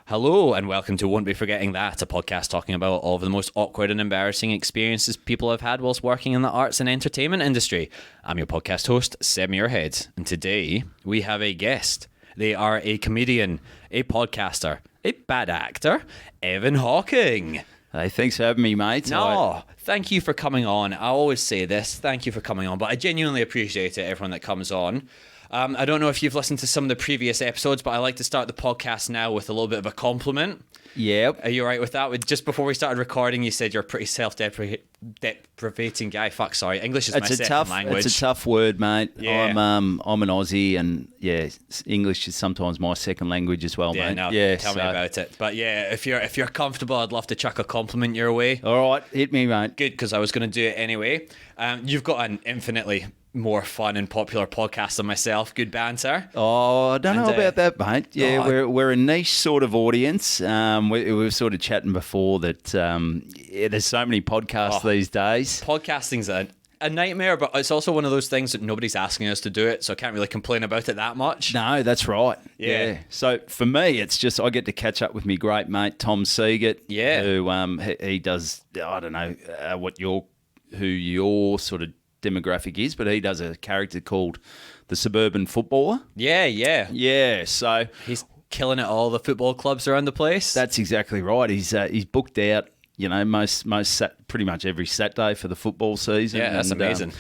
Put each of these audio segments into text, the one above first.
Hello and welcome to Won't Be Forgetting That, a podcast talking about all of the most awkward and embarrassing experiences people have had whilst working in the arts and entertainment industry. I'm your podcast host, Seb Muirhead, and today we have a guest. They are a comedian, a podcaster, a bad actor, Evan Hocking. Hey, thanks for having me, mate. Thank you for coming on. I always say this, thank you for coming on, but I genuinely appreciate it, everyone that comes on. I don't know if you've listened to some of the previous episodes, but I like to start the podcast now with a little bit of a compliment. Yep. Are you all right with that? Just before we started recording, you said you're a pretty self-deprecating guy. English is my second language. It's a tough word, mate. Yeah. I'm an Aussie, and yeah, English is sometimes my second language as well, mate. Tell me about it. But yeah, if you're comfortable, I'd love to chuck a compliment your way. All right, hit me, mate. Good, because I was going to do it anyway. You've got an infinitely more fun and popular podcast than myself. Good Banter. Oh, I don't know about that, mate. Yeah, we're a niche sort of audience. We were sort of chatting before that there's so many podcasts these days. Podcasting's a nightmare, but it's also one of those things that nobody's asking us to do it, so I can't really complain about it that much. No, that's right. Yeah. So for me, it's just I get to catch up with my great mate Tom Siegert. Yeah. Who he does. I don't know who your sort of demographic is, but he does a character called the Suburban Footballer. Yeah. So he's killing it at all the football clubs around the place. That's exactly right. He's booked out, pretty much every Saturday for the football season. Yeah, that's amazing.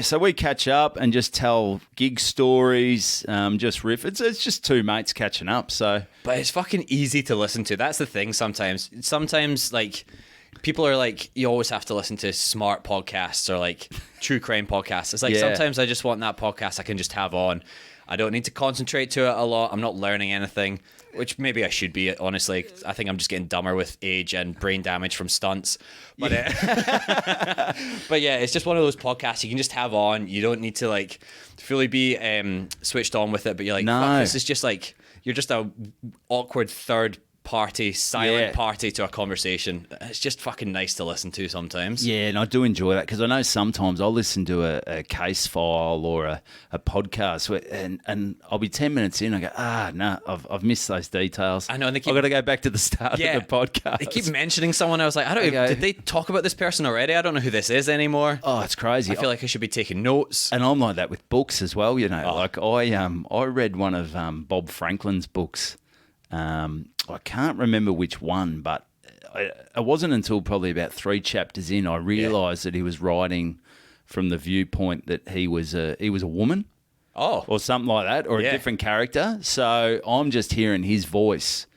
So we catch up and just tell gig stories, just riff. It's just two mates catching up. But it's fucking easy to listen to. That's the thing. Sometimes like, people are like, you always have to listen to smart podcasts or like true crime podcasts. It's like sometimes I just want that podcast I can just have on. I don't need to concentrate to it a lot. I'm not learning anything, which maybe I should be, honestly. I think I'm just getting dumber with age and brain damage from stunts. But but yeah, it's just one of those podcasts you can just have on. You don't need to like fully be switched on with it. But you're like, fuck, this is just like, you're just a awkward third party, silent party to a conversation. It's just fucking nice to listen to sometimes. Yeah, and I do enjoy that because I know sometimes I'll listen to a case file or a podcast and I'll be 10 minutes in, I go, no, I've missed those details. I know, and I've got to go back to the start of the podcast. They keep mentioning someone. I was like, did they talk about this person already? I don't know who this is anymore. Oh, it's crazy. I feel like I should be taking notes. And I'm like that with books as well, Like I read one of Bob Franklin's books. I can't remember which one, but it wasn't until probably about 3 chapters in I realised that he was writing from the viewpoint that he was a woman, or something like that, or a different character. So I'm just hearing his voice,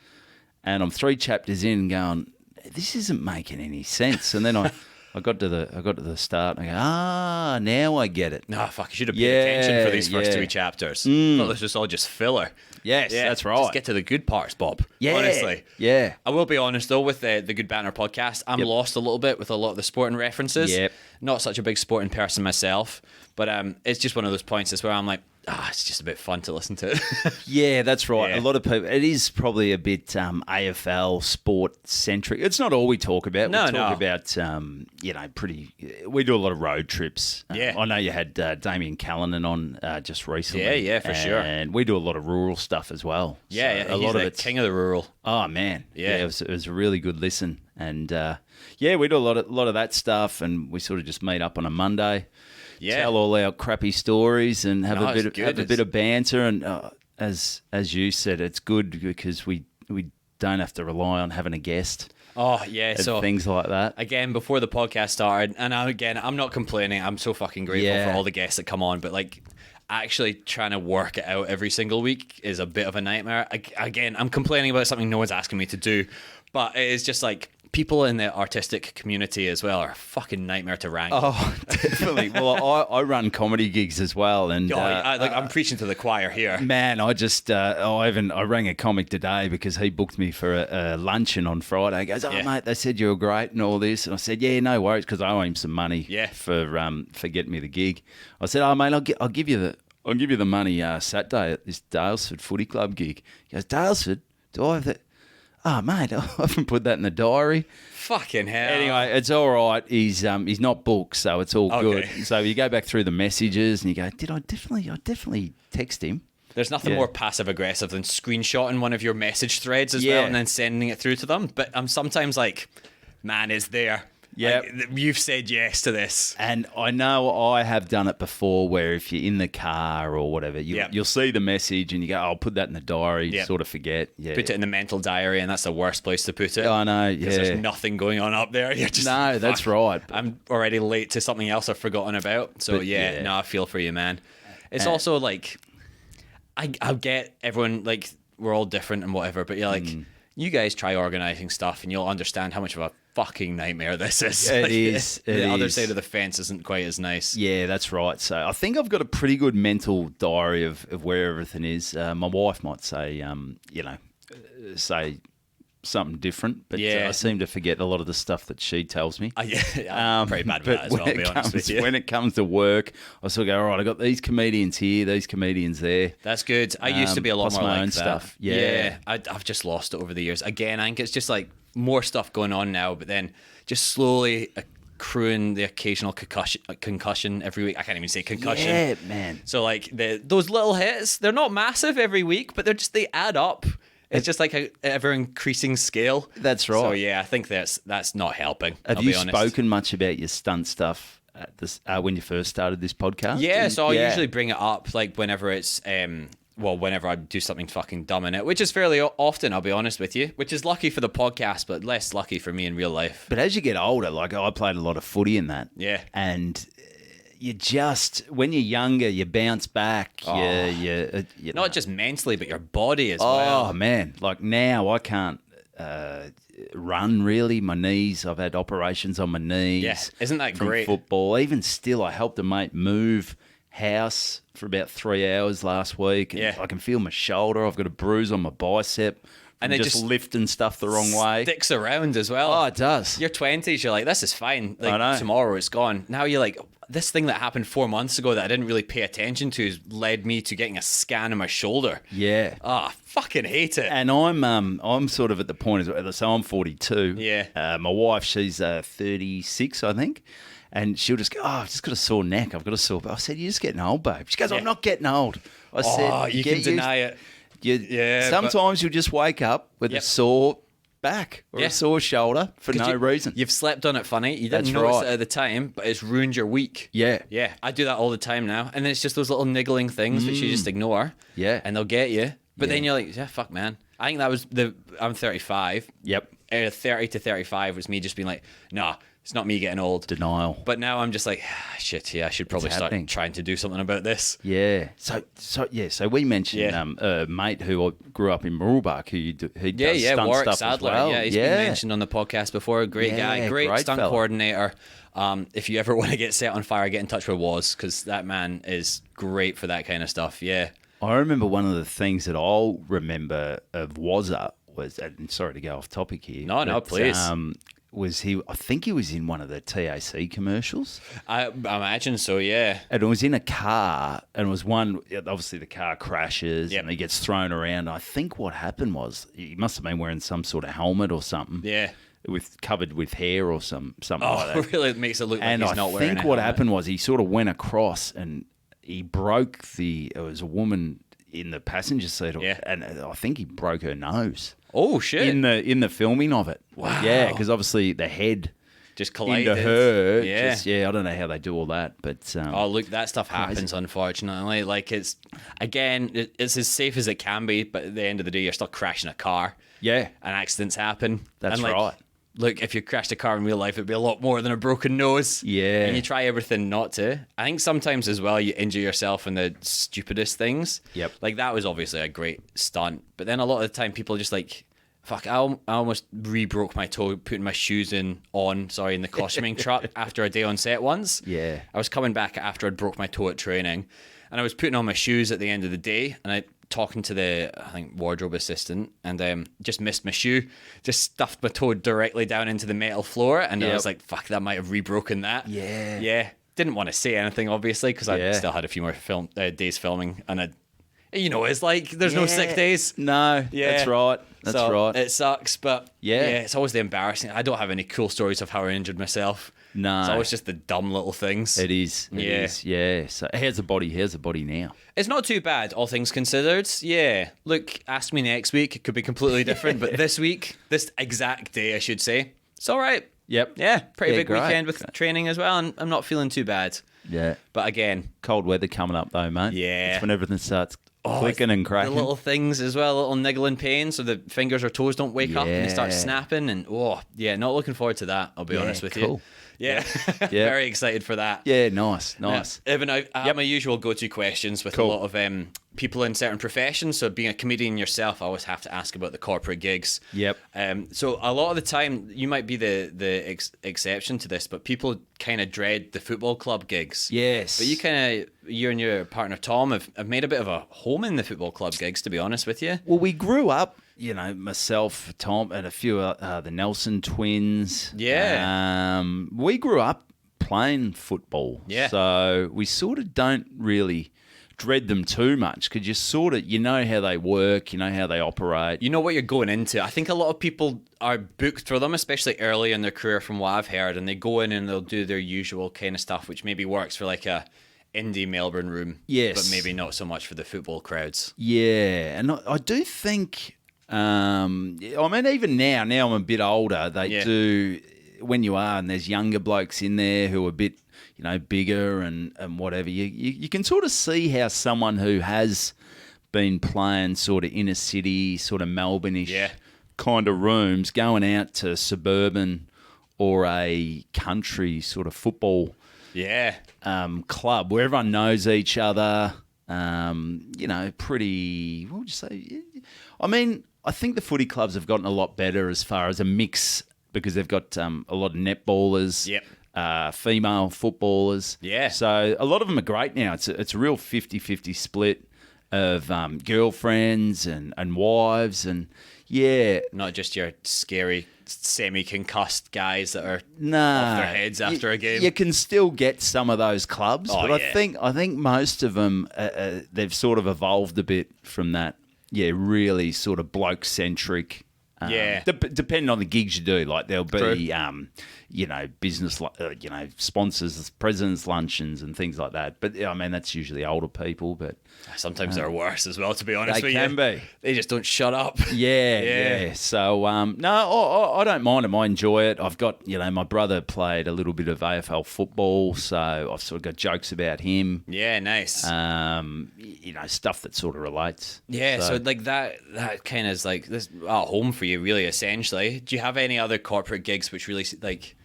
and I'm 3 chapters in, going, this isn't making any sense. And then I got to the start and I go, now I get it. No, fuck, you should have paid attention for these first 3 chapters. Thought this was all just filler. Yes, that's right. Just get to the good parts, Bob. Yeah. Honestly. Yeah. I will be honest, though, with the Good Banter podcast, I'm lost a little bit with a lot of the sporting references. Yep. Not such a big sporting person myself, but it's just one of those points where I'm like, it's just a bit fun to listen to. Yeah, that's right. Yeah. A lot of people, it is probably a bit AFL sport-centric. It's not all we talk about. We talk about, we do a lot of road trips. Yeah. I know you had Damien Callanan on just recently. Yeah, for sure. And we do a lot of rural stuff as well. Yeah, so a lot of it's king of the rural. Oh, man. Yeah, it was a really good listen. And, we do a lot of that stuff, and we sort of just meet up on a Monday. Yeah. Tell all our crappy stories and have a bit of banter. And as you said, it's good because we don't have to rely on having a guest. Oh, yeah. So things like that. Again, before the podcast started, and I'm not complaining. I'm so fucking grateful for all the guests that come on. But like, actually trying to work it out every single week is a bit of a nightmare. Again, I'm complaining about something no one's asking me to do. But it is just like, people in the artistic community as well are a fucking nightmare to wrangle. Oh, definitely. Well, I run comedy gigs as well, and I'm preaching to the choir here. Man, I just I rang a comic today because he booked me for a luncheon on Friday. He goes, mate, they said you were great and all this, and I said, yeah, no worries, because I owe him some money for getting me the gig. I said, mate, I'll give you the money Saturday at this Dalesford Footy Club gig. He goes, Dalesford? Do I have that? Oh, mate, I haven't put that in the diary. Fucking hell. Anyway, it's all right. He's not booked, so it's all good. So you go back through the messages and you go, I definitely text him. There's nothing more passive aggressive than screenshotting one of your message threads as well and then sending it through to them. But I'm sometimes like, man, it's there. Yeah, like, you've said yes to this. And I know I have done it before where if you're in the car or whatever, you'll see the message and you go, I'll put that in the diary, sort of forget. Yeah. Put it in the mental diary, and that's the worst place to put it. I know, because there's nothing going on up there. You're just that's right. I'm already late to something else I've forgotten about. So I feel for you, man. It's also like, I get everyone, like, we're all different and whatever, but you're like, you guys try organising stuff and you'll understand how much of a fucking nightmare this is. It is. The other side of the fence isn't quite as nice. Yeah, that's right. So I think I've got a pretty good mental diary of where everything is. My wife might say, say something different, but I seem to forget a lot of the stuff that she tells me. I'm pretty bad with that as well, I'll be honest with you. When it comes to work, I sort of go, all right, I got these comedians here, these comedians there. That's good. I used to be a lot more my like own that. Stuff. I've just lost it over the years. Again, I think it's just like more stuff going on now, but then just slowly accruing the occasional concussion every week. I can't even say concussion. Yeah, man. So like those little hits, they're not massive every week, but they add up. It's just like an ever increasing scale. That's right. So yeah, I think that's not helping. Have you spoken much about your stunt stuff at this when you first started this podcast? Yeah, so I usually bring it up like whenever it's whenever I do something fucking dumb in it, which is fairly often, I'll be honest with you, which is lucky for the podcast, but less lucky for me in real life. But as you get older, like I played a lot of footy in that. Yeah. And you just, when you're younger, you bounce back. You not just mentally, but your body as well. Oh, man. Like now I can't run really. My knees, I've had operations on my knees. Yeah, isn't that from great? Football. Even still, I helped a mate move house for about 3 hours last week. And I can feel my shoulder. I've got a bruise on my bicep. And they just lifting stuff the wrong way. Sticks around as well. Oh, it does. Your 20s, you're like, this is fine. Like tomorrow it's gone. Now you're like, this thing that happened 4 months ago that I didn't really pay attention to has led me to getting a scan of my shoulder. Yeah. Oh, I fucking hate it. And I'm sort of at the point as well. So I'm 42. Yeah. My wife, she's 36, I think. And she'll just go, I've just got a sore neck. I've got a sore back. I said, you're just getting old, babe. She goes, I'm not getting old. I said, you can deny it. Sometimes you'll just wake up with a sore back or a sore shoulder for no reason. You've slept on it funny. You didn't notice it at the time, but it's ruined your week. Yeah. Yeah. I do that all the time now. And then it's just those little niggling things which you just ignore. Yeah. And they'll get you. But then you're like, fuck, man. I think that was I'm 35. Yep. 30 to 35 was me just being like, nah, it's not me getting old. Denial. But now I'm just like, shit, I should probably start trying to do something about this. Yeah. So we mentioned a mate who grew up in Mooroolbark who does stunt Warwick stuff Sadler. as well. Yeah, he's been mentioned on the podcast before. Great guy, great stunt coordinator. If you ever want to get set on fire, get in touch with Woz, because that man is great for that kind of stuff. Yeah. I remember one of the things that I'll remember of Wazza was, and sorry to go off topic here. No, please. I think he was in one of the TAC commercials. I imagine so, yeah. And it was in a car, and it was obviously the car crashes and he gets thrown around. I think what happened was he must have been wearing some sort of helmet or something. Yeah. Covered with hair or something like that. Oh, really? It makes it look like he's not wearing a helmet. And I think what happened was he sort of went across and he broke it was a woman in the passenger seat, and I think he broke her nose. Oh shit! In the filming of it, wow. Yeah, because obviously the head just collided into her. Yeah, I don't know how they do all that, but look, that stuff happens. Unfortunately, like it's as safe as it can be, but at the end of the day, you're still crashing a car. Yeah, and accidents happen. That's right. Look, if you crashed a car in real life, it'd be a lot more than a broken nose. Yeah. And you try everything not to. I think sometimes as well, you injure yourself in the stupidest things. Yep. Like that was obviously a great stunt. But then a lot of the time people are just like, fuck, I almost re-broke my toe putting my shoes in the costuming truck after a day on set once. Yeah. I was coming back after I'd broke my toe at training. And I was putting on my shoes at the end of the day. And I talking to the, I think, wardrobe assistant, and just missed my shoe, just stuffed my toe directly down into the metal floor, and I was like, fuck, that might have re-broken that. Yeah. Didn't want to say anything, obviously, because I still had a few more days filming, and You know, it's like there's no sick days. No, Yeah. that's right. That's So right. It sucks, but Yeah. it's always the embarrassing. I don't have any cool stories of how I injured myself. No. It's always just the dumb little things. It is. It is. Yeah. So how's the body? How's the body now? It's not too bad, all things considered. Yeah. Look, ask me next week. It could be completely different. But this week, this exact day, I should say, it's all right. Yep. Yeah. Pretty Yeah, big great. weekend with training as well. And I'm not feeling too bad. Yeah. But again, Cold weather coming up though, mate. Yeah. That's when everything starts clicking and cracking. the little things as well, little niggling pain, so the fingers or toes don't wake up and they start Yeah. snapping. And not looking forward to that. I'll be honest with you. cool. Yeah, Yeah. very excited for that. Yeah, nice. Evan, I have my usual go-to questions with Cool. a lot of people in certain professions. So being a comedian yourself, I always have to ask about the corporate gigs. Yep. So a lot of the time, you might be the exception to this, but people kind of dread the football club gigs. Yes. But you and your partner Tom have made a bit of a home in the football club gigs, to be honest with you. Well, we grew up, myself, Tom, and a few the Nelson twins. Yeah. We grew up playing football. Yeah. So we sort of don't really dread them too much because you know how they work, you know how they operate. You know what you're going into. I think a lot of people are booked for them, especially early in their career from what I've heard, and they go in and they'll do their usual kind of stuff, which maybe works for like a indie Melbourne room. Yes. But maybe not so much for the football crowds. Yeah, and I do think, even now I'm a bit older, they do, when you are, and there's younger blokes in there who are a bit, bigger and whatever, you can sort of see how someone who has been playing sort of inner city, sort of Melbourne-ish kind of rooms, going out to suburban or a country sort of football club where everyone knows each other, pretty, what would you say? I mean, I think the footy clubs have gotten a lot better as far as a mix because they've got a lot of netballers, female footballers. Yeah. So a lot of them are great now. It's a real 50-50 split of girlfriends and wives and, Not just your scary, semi-concussed guys that are off their heads after a game. You can still get some of those clubs, but yeah. I think most of them they've sort of evolved a bit from that. Yeah, really sort of bloke-centric. Depending on the gigs you do, like there'll be, business, sponsors, presidents' luncheons and things like that. But I mean, that's usually older people. But sometimes they're worse as well, to be honest with you. They can be. They just don't shut up. Yeah. So, no, I don't mind them. I enjoy it. I've got, my brother played a little bit of AFL football, so I've sort of got jokes about him. Yeah, nice. Stuff that sort of relates. Yeah, so like that kind of is like this home for you, really, essentially. Do you have any other corporate gigs which really, like,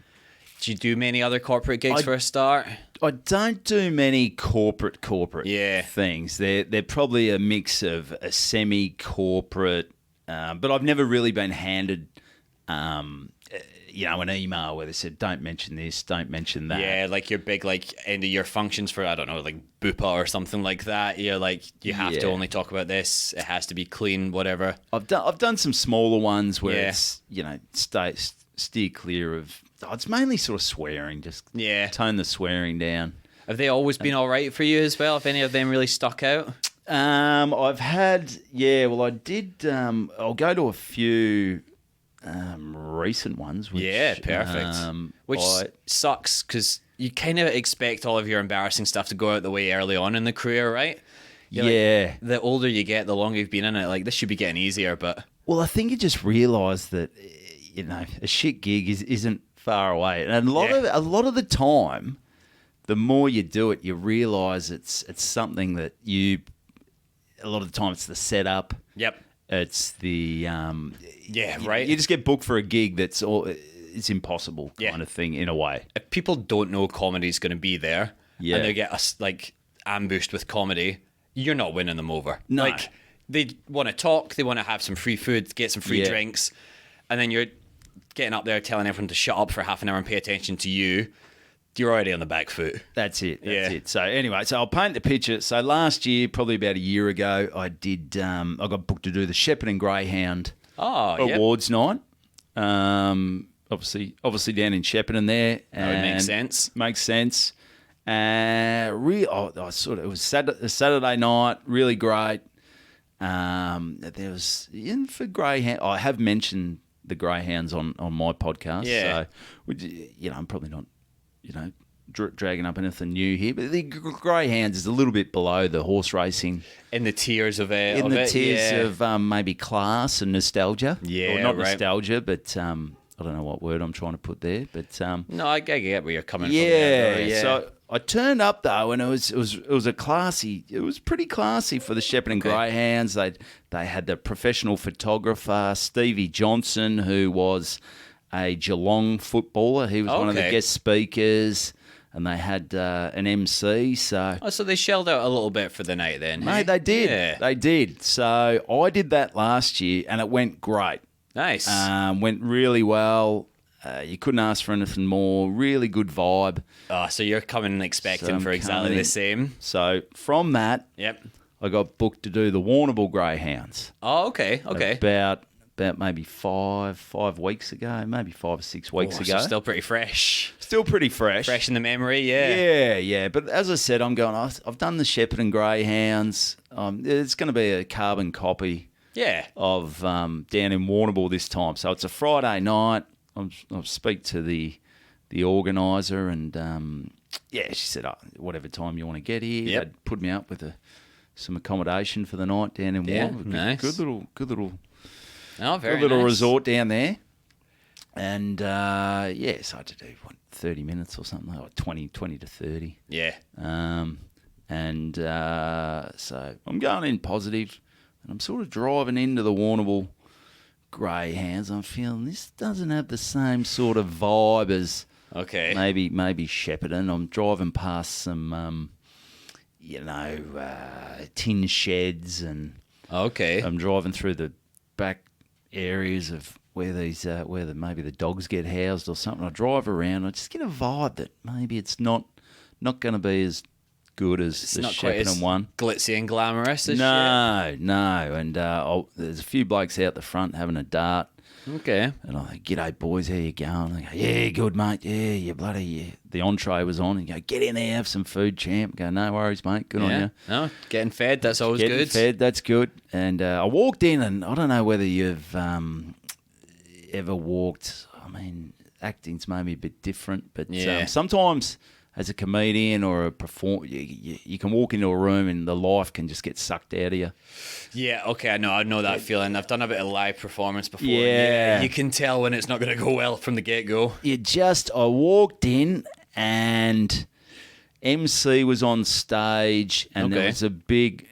do you do many other corporate gigs for a start? I don't do many corporate Yeah. things. They're probably a mix of a semi-corporate, but I've never really been handed, an email where they said, don't mention this, don't mention that. Yeah, like your big, like, end of year functions for, I don't know, like Bupa or something like that. You're like, you have to only talk about this. It has to be clean, whatever. I've done some smaller ones where it's, steer clear of, it's mainly sort of swearing, just tone the swearing down. Have they always been all right for you as well? Have any of them really stuck out? I've had, I did, I'll go to a few recent ones. Which, perfect. Which sucks because you kind of expect all of your embarrassing stuff to go out the way early on in the career, right? Like, the older you get, the longer you've been in it. Like, this should be getting easier, but... Well, I think you just realise that, a shit gig isn't far away. And a lot of the time, the more you do it, you realise it's something that a lot of the time it's the setup. Yep. It's the right. You just get booked for a gig it's impossible kind of thing in a way. If people don't know comedy's going to be there, and they get us like ambushed with comedy, you're not winning them over. No. Like, they want to talk, they want to have some free food, get some free drinks, and then you're getting up there telling everyone to shut up for half an hour and pay attention to you. You're already on the back foot. That's it. So anyway, I'll paint the picture. So last year, probably about a year ago, I did. I got booked to do the Shepherd and Greyhound Awards night. Obviously down in Shepparton there. That would make sense. Makes sense. It was Saturday night. Really great. There was for greyhound. I have mentioned the greyhounds on my podcast. Yeah. So, I'm probably not, dragging up anything new here, but the greyhounds is a little bit below the horse racing. In the tiers of it. In the tiers of maybe class and nostalgia. Yeah, or not right. nostalgia, but I don't know what word I'm trying to put there. But No, I get where you're coming from. yeah, Yeah. So I turned up though, and it was a classy. It was pretty classy for the Shepherd and Greyhounds. They had the professional photographer Stevie Johnson, who was a Geelong footballer. He was one of the guest speakers. And they had an MC, so... Oh, so they shelled out a little bit for the night then, Mate, they did. Yeah. They did. So I did that last year, and it went great. Nice. Went really well. You couldn't ask for anything more. Really good vibe. Oh, so you're coming expecting for exactly the same? So from that, Yep. I got booked to do the Warrnambool Greyhounds. Oh, okay. About maybe 5 weeks ago, maybe 5 or 6 weeks ago. So still pretty fresh. Still pretty fresh. Fresh in the memory, yeah. Yeah. But as I said, I'm going, I've done the Shepherd and Greyhounds. It's going to be a carbon copy Yeah. of down in Warrnambool this time. So it's a Friday night. I'll speak to the organiser, and she said, whatever time you want to get here. Yep. They'd put me up with some accommodation for the night down in Warrnambool. Nice. Good little Oh, very good little nice. resort down there. And so I had to do 30 minutes or something, like 20 to 30. Yeah. So I'm going in positive, and I'm sort of driving into the Warrnambool Greyhounds. I'm feeling this doesn't have the same sort of vibe as Okay. maybe Shepparton. I'm driving past some, tin sheds, and Okay. I'm driving through the back areas of where maybe the dogs get housed or something. I drive around. I just get a vibe that maybe it's not going to be as good as It's the not quite as Shepparton one. glitzy and glamorous as No. And there's a few blokes out the front having a dart. shit. Okay. And I think, "G'day, boys, how you going?" They go, "Yeah, good, mate. Yeah, you bloody..." Yeah. The entree was on. And you go, "Get in there, have some food, champ." I go, "No worries, mate. Good on you." No, getting fed, that's always Getting good. fed, that's good. And I walked in, and I don't know whether you've ever walked. I mean, acting's maybe a bit different, but sometimes as a comedian or a performer, you can walk into a room and the life can just get sucked out of you. Yeah, okay, I know that feeling. I've done a bit of live performance before. Yeah. You can tell when it's not going to go well from the get-go. I walked in, and MC was on stage, and there was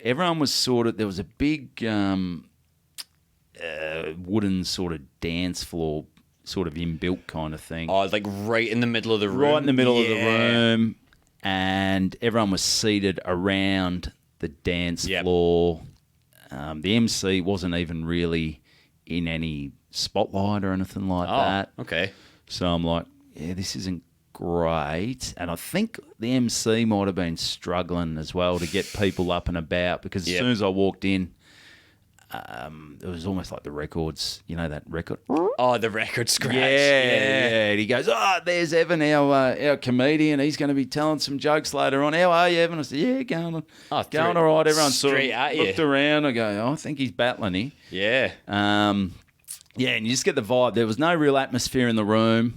everyone was there was a big wooden sort of dance floor, sort of inbuilt kind of thing. Oh, like right in the middle of the room. Right in the middle of the room, and everyone was seated around the dance floor. The MC wasn't even really in any spotlight or anything like that. Okay. So I'm like, this isn't great. And I think the MC might have been struggling as well to get people up and about, because as soon as I walked in, it was almost like the records, that record. Oh, the record scratch. Yeah. He goes, there's Evan, our comedian. He's going to be telling some jokes later on. How are you, Evan? I said, yeah, going all right. Everyone sort of looked around. I go, I think he's battling here. Yeah. And you just get the vibe. There was no real atmosphere in the room.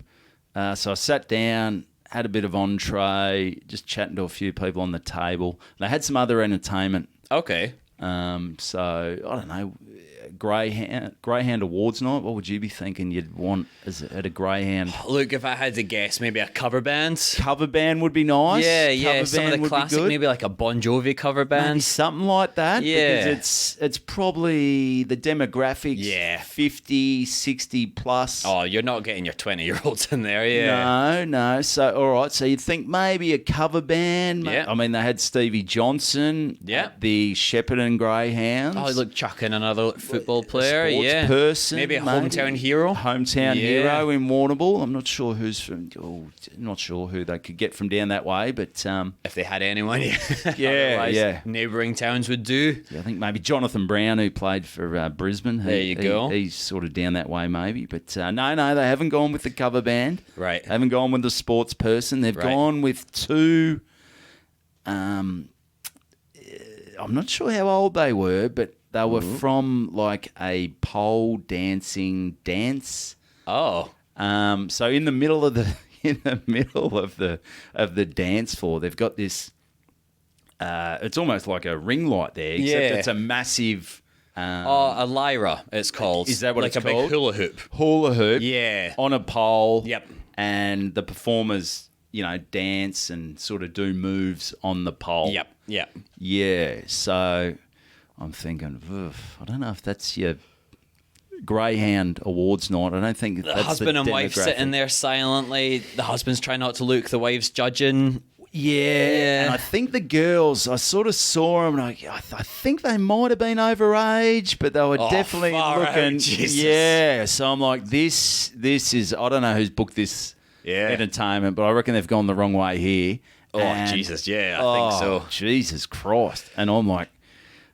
So I sat down, had a bit of entree, just chatting to a few people on the table. They had some other entertainment. Okay. So I don't know, Greyhound Awards night. What would you be thinking you'd want at a Greyhound? Look, if I had to guess, maybe a cover band. Cover band would be nice. Yeah. Some of the classic, maybe like a Bon Jovi cover band. Maybe something like that. Yeah. Because it's probably the demographics. Yeah. 50, 60 plus. Oh, you're not getting your 20-year-olds in there, yeah. No. So, all right. So you'd think maybe a cover band. Yeah. I mean, they had Stevie Johnson. Yeah. The Shepherd and Greyhounds. Oh, look, chuck in another football player, sports person, maybe a hometown hero. Hero in Warrnambool. I'm not sure not sure who they could get from down that way, but if they had anyone, yeah. Neighbouring towns would do. I think maybe Jonathan Brown, who played for Brisbane. There you go. He's sort of down that way, maybe. But no, they haven't gone with the cover band. Right. They haven't gone with the sports person. They've gone with two. I'm not sure how old they were, but They were from like a pole dancing dance. Oh. So in the middle of the dance floor, they've got this. It's almost like a ring light there, except it's a massive. A lyra, it's called. Is that what like it's called? Like a big hula hoop. Hula hoop. Yeah. On a pole. Yep. And the performers, dance and sort of do moves on the pole. Yep. Yeah. So I'm thinking, I don't know if that's your Greyhound Awards night. I don't think The that's husband the and wife demographic. sitting there silently. The husband's trying not to look. The wife's judging. Yeah, and I think the girls, I sort of saw them, and I think they might have been overage, but they were definitely far looking. out, Jesus. Yeah, so I'm like, this is, I don't know who's booked this entertainment, but I reckon they've gone the wrong way here. Oh, Jesus, yeah, I think so. Jesus Christ. And I'm like,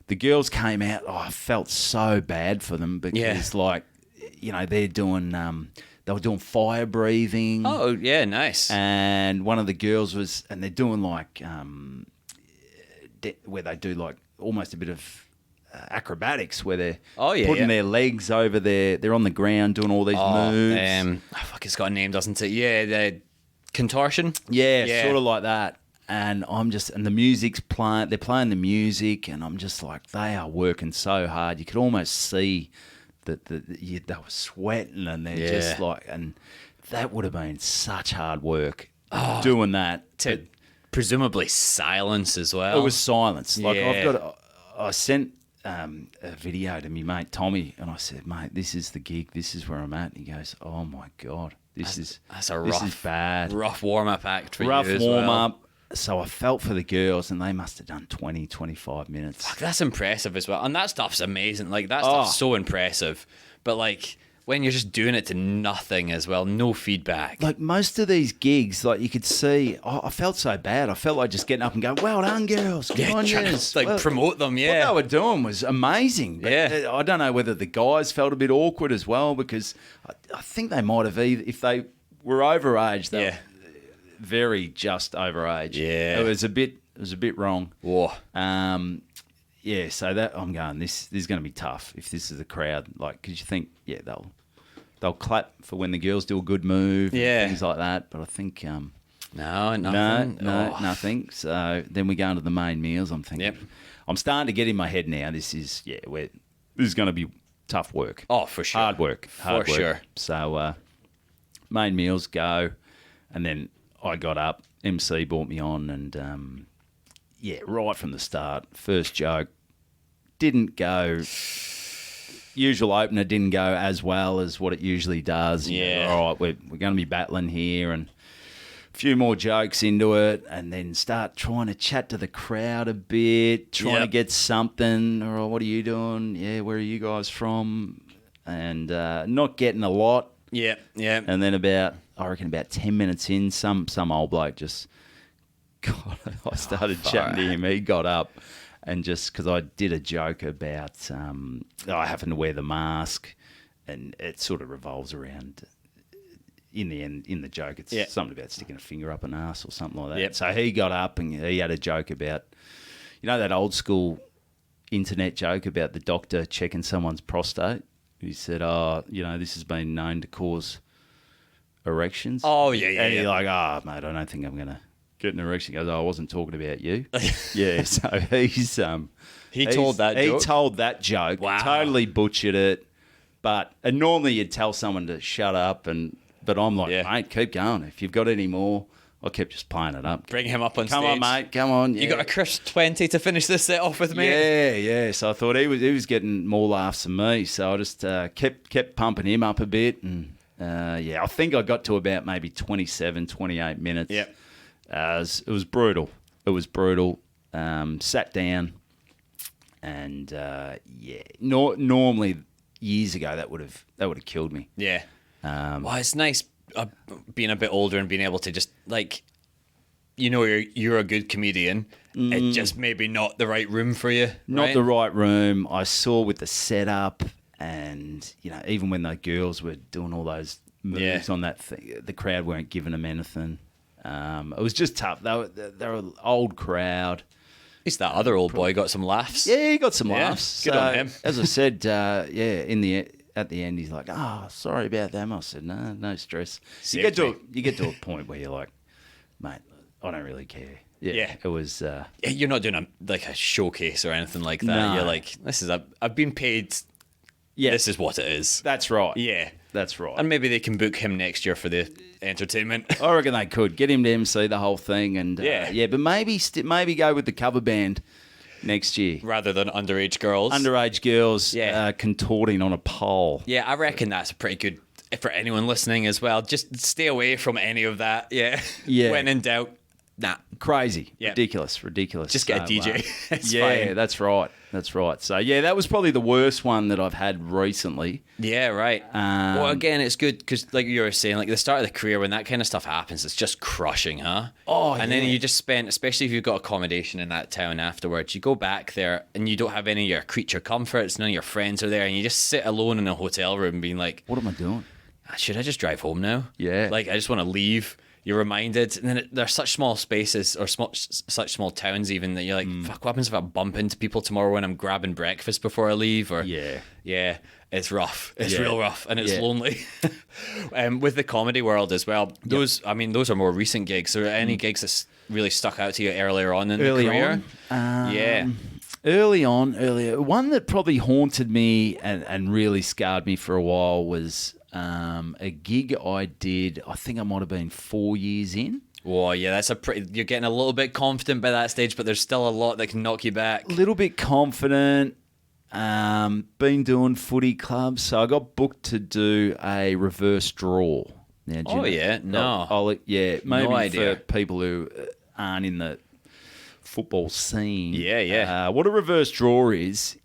the girls came out, I felt so bad for them because, they're doing... They were doing fire breathing. Oh, yeah, nice. And one of the girls was, and they're doing like, where they do like almost a bit of acrobatics, where they're putting their legs over they're on the ground doing all these moves. It's got a name, doesn't it? Yeah, the contortion. Yeah, sort of like that. And and the music's playing, they're playing the music, and I'm just like, they are working so hard. You could almost see that they were sweating, and they're just like, and that would have been such hard work doing that. To presumably silence as well. It was silence. Like I sent a video to me mate Tommy, and I said, mate, this is the gig. This is where I'm at. And he goes, oh my God, this is bad. Rough warm-up act for rough you as warm-up. So I felt for the girls, and they must have done 20, 25 minutes. Fuck, that's impressive as well. And that stuff's amazing. Like, that stuff's so impressive. But, like, when you're just doing it to nothing as well, no feedback. Like, most of these gigs, like, you could see, I felt so bad. I felt like just getting up and going, well done, girls. Come on, yes. Promote them, What they were doing was amazing. But I don't know whether the guys felt a bit awkward as well, because I think they might have, if they were overage, they were very just overage. Yeah. It was a bit wrong. Whoa. So that I'm going, this is going to be tough if this is a crowd, like, because you think, they'll clap for when the girls do a good move, and things like that. But I think nothing. Nothing. So then we go into the main meals. I'm thinking, I'm starting to get in my head now. This is going to be tough work. Oh, for sure. Hard work. For sure. So main meals go, and then I got up. MC brought me on, and right from the start, first joke didn't go. Usual opener didn't go as well as what it usually does. All right, we're going to be battling here, and a few more jokes into it, and then start trying to chat to the crowd a bit, trying to get something. All right, what are you doing? Yeah, where are you guys from? And not getting a lot. Yeah. And then about 10 minutes in, some old bloke just I started chatting to him. He got up, and just because I did a joke about I happen to wear the mask, and it sort of revolves around, in the end, in the joke, it's something about sticking a finger up an ass or something like that. Yep. So he got up and he had a joke about, that old school internet joke about the doctor checking someone's prostate. He said, this has been known to cause erections. Oh, yeah. And he's like, mate, I don't think I'm going to get an erection. He goes, I wasn't talking about you. So he's... He told that joke? He told that joke. Wow. Totally butchered it. And normally you'd tell someone to shut up, but I'm like, mate, keep going. If you've got any more... I kept just playing it up. Bring him up on stage. Come on, mate. Come on. You got a crisp 20 to finish this set off with me. Yeah. So I thought he was getting more laughs than me. So I just kept pumping him up a bit. And, I think I got to about maybe 27, 28 minutes. Yep. It was brutal. Sat down. And, normally years ago that would have killed me. Yeah. Well, it's nice being a bit older and being able to just, like, you're a good comedian. It's just maybe not the right room for you. Not the right room. I saw with the setup, and even when the girls were doing all those moves on that thing, the crowd weren't giving them anything. It was just tough. They were an old crowd. least that other old boy got some laughs. Yeah, he got some Yeah, laughs. good on him. As I said, at the end, he's like, sorry about that. I said, no stress. You get to a point where you're like, mate, I don't really care. Yeah. It was... You're not doing a showcase or anything like that. No. You're like, I've been paid. Yeah. This is what it is. That's right. Yeah. That's right. And maybe they can book him next year for the entertainment. I reckon they could. Get him to MC the whole thing. And but maybe go with the cover band next year. Rather than underage girls. Underage girls contorting on a pole. Yeah, I reckon that's a pretty good... For anyone listening as well, just stay away from any of that. Yeah. When in doubt, nah. Crazy. Yeah. Ridiculous. Just get a DJ. It's fine. That's right. So, that was probably the worst one that I've had recently. Yeah, right. Well, again, it's good because, like you were saying, like the start of the career, when that kind of stuff happens, it's just crushing, huh? Oh, and then you just spend, especially if you've got accommodation in that town afterwards, you go back there and you don't have any of your creature comforts, none of your friends are there, and you just sit alone in a hotel room being like, what am I doing? Should I just drive home now? Yeah. Like, I just want to leave. You're reminded, and then they're such small spaces or such small towns even that you're like, fuck, what happens if I bump into people tomorrow when I'm grabbing breakfast before I leave? Or yeah, it's rough. It's real rough, and it's lonely. With the comedy world as well, those are more recent gigs. Are there any gigs that really stuck out to you earlier on in the career? Earlier. One that probably haunted me and really scarred me for a while was a gig I did. I think I might have been 4 years in. Oh, yeah, you're getting a little bit confident by that stage, but there's still a lot that can knock you back. A little bit confident. Been doing footy clubs, so I got booked to do a reverse draw. Now, maybe no idea. For people who aren't in the football scene. Yeah. What a reverse draw is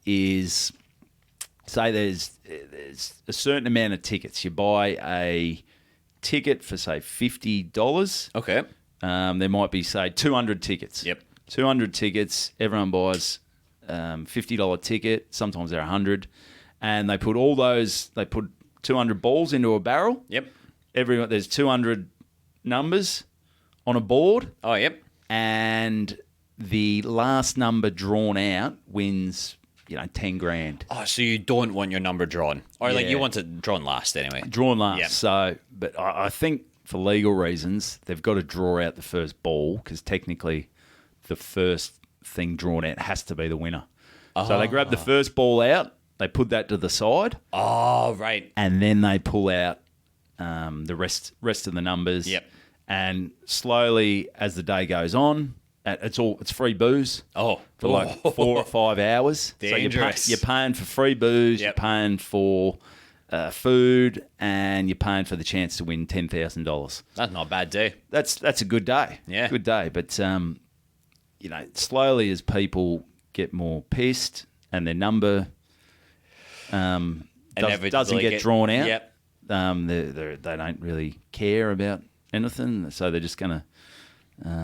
say there's a certain amount of tickets. You buy a ticket for, say, $50. Okay. There might be, say, 200 tickets. Yep. 200 tickets. Everyone buys $50 ticket. Sometimes they're 100. And they put 200 balls into a barrel. Yep. There's 200 numbers on a board. Oh, yep. And the last number drawn out wins... $10,000. Oh, so you don't want your number drawn, or like you want it drawn last anyway? Drawn last. Yeah. So, but I think for legal reasons they've got to draw out the first ball because technically, the first thing drawn out has to be the winner. So they grab the first ball out, they put that to the side. Oh, right. And then they pull out the rest of the numbers. Yep. And slowly, as the day goes on. It's free booze. For like 4 or 5 hours. Dangerous. So you're paying for free booze. Yep. You're paying for food, and you're paying for the chance to win $10,000. That's not a bad day. That's a good day. Yeah, good day. But slowly as people get more pissed and their number doesn't get drawn out. Yep. They don't really care about anything, so they're just going to.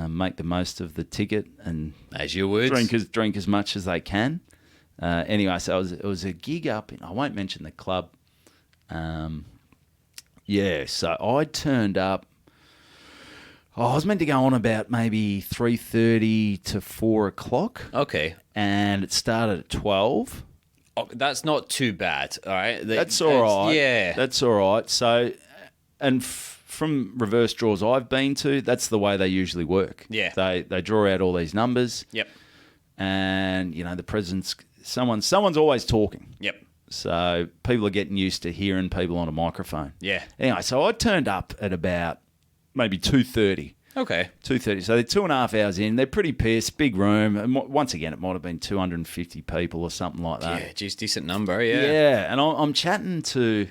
Make the most of the ticket and as you would drink as much as they can. Anyway, so it was a gig up in, I won't mention the club. So I turned up. I was meant to go on about maybe 3:30 to 4 o'clock. Okay, and it started at 12. Oh, that's not too bad. All right, that's all right. Yeah, that's all right. So, and. From reverse draws I've been to, that's the way they usually work. Yeah. They draw out all these numbers. Yep. And, the president's... Someone's always talking. Yep. So people are getting used to hearing people on a microphone. Yeah. Anyway, so I turned up at about maybe 2:30. Okay. 2:30. So they're 2.5 hours in. They're pretty pissed. Big room. And once again, it might have been 250 people or something like that. Yeah, geez, decent number, yeah. Yeah. And I'm chatting to...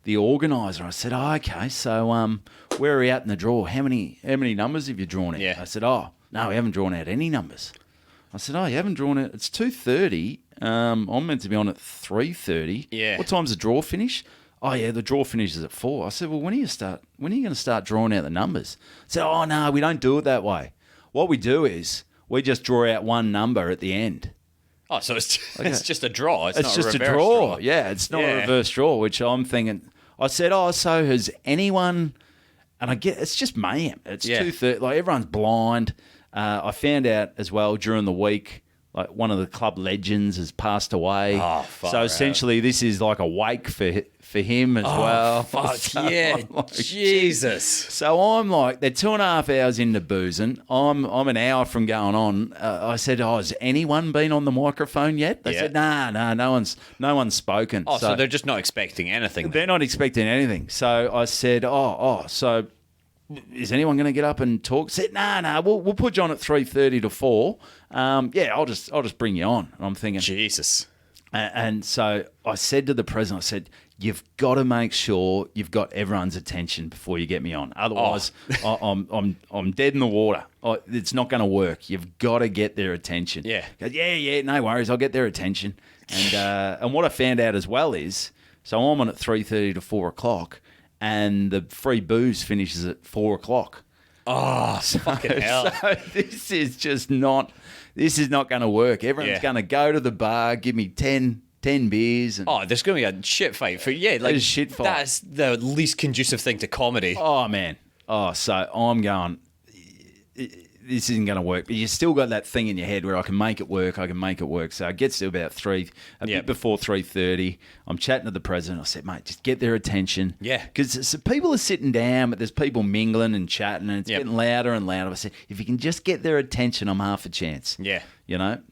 the organizer. I said, okay, so where are we at in the draw? How many numbers have you drawn out? Yeah. I said, no, we haven't drawn out any numbers. I said, you haven't drawn out? It's 2:30. I'm meant to be on at 3:30. Yeah. What time's the draw finish? Oh, yeah, the draw finishes at 4. I said, well, when are you going to start drawing out the numbers? I said, oh, no, we don't do it that way. What we do is we just draw out one number at the end. Oh, so it's just a draw. It's not just a reverse draw. Yeah, it's not a reverse draw, which I'm thinking... I said, so has anyone... And I get it's just mayhem. It's 2:30. Like, everyone's blind. I found out as well during the week, like one of the club legends has passed away. Oh, far so essentially, this is like a wake for him as well. Fuck, So yeah. I'm like, Jesus. So I'm like, they're 2.5 hours into boozing. I'm an hour from going on. I said, has anyone been on the microphone yet? They said, nah, no one's spoken. Oh, so they're just not expecting anything. They're not expecting anything. So I said, so is anyone going to get up and talk? Said, nah, we'll put you on at 3:30 to 4. I'll just bring you on. And I'm thinking, Jesus. And so I said to the president, I said, you've got to make sure you've got everyone's attention before you get me on. Otherwise, I'm dead in the water. It's not going to work. You've got to get their attention. Yeah. Goes, yeah, no worries. I'll get their attention. And what I found out as well is, so I'm on at 3:30 to 4 o'clock, and the free booze finishes at 4 o'clock. Oh, fucking hell. So this is not going to work. Everyone's going to go to the bar, give me 10 beers. And there's going to be a shit fight for like there's a shit fight. That's the least conducive thing to comedy. Oh, man. So I'm going, this isn't going to work. But you still got that thing in your head where I can make it work. So it gets to about bit before 3:30. I'm chatting to the president. I said, mate, just get their attention. Yeah. Because people are sitting down, but there's people mingling and chatting, and it's getting louder and louder. I said, if you can just get their attention, I'm half a chance. Yeah.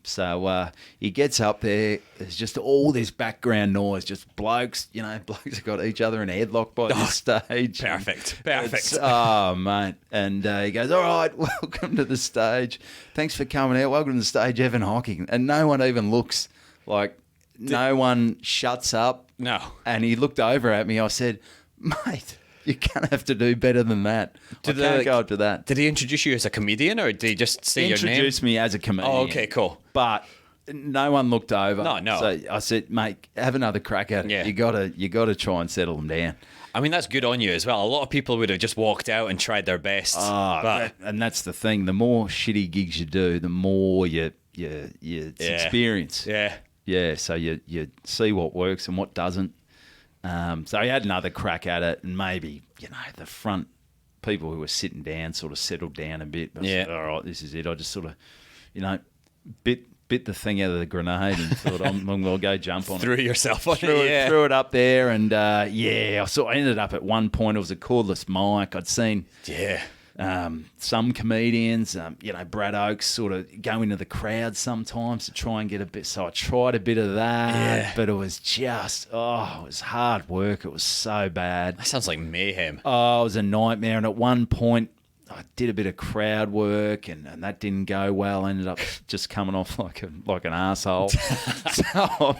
So he gets up there. There's just all this background noise, just blokes. Blokes have got each other in a headlock by this stage. Perfect. Mate. And he goes, all right, welcome to the stage. Thanks for coming out. Welcome to the stage, Evan Hocking. And no one even looks like, no one shuts up. No. And he looked over at me. I said, mate, you're going to have to do better than that. I can't go up to that. Did he introduce you as a comedian, or did he just say your name? Introduced me as a comedian. Oh, okay, cool. But no one looked over. No. So I said, mate, have another crack at it. Yeah. You got to try and settle them down. I mean, that's good on you as well. A lot of people would have just walked out and tried their best. And that's the thing. The more shitty gigs you do, the more you experience. Yeah. Yeah, so you see what works and what doesn't. So he had another crack at it, and maybe, the front people who were sitting down sort of settled down a bit. But I said, all right, this is it. I just sort of, bit the thing out of the grenade and thought, I'll go jump on it. Threw yourself on it, Threw it up there, and I ended up at one point, it was a cordless mic. I'd seen... Yeah. Some comedians, Brad Oakes sort of go into the crowd sometimes to try and get a bit. So I tried a bit of that, but it was just, it was hard work. It was so bad. That sounds like mayhem. Oh, it was a nightmare. And at one point, I did a bit of crowd work, and that didn't go well. I ended up just coming off like an arsehole.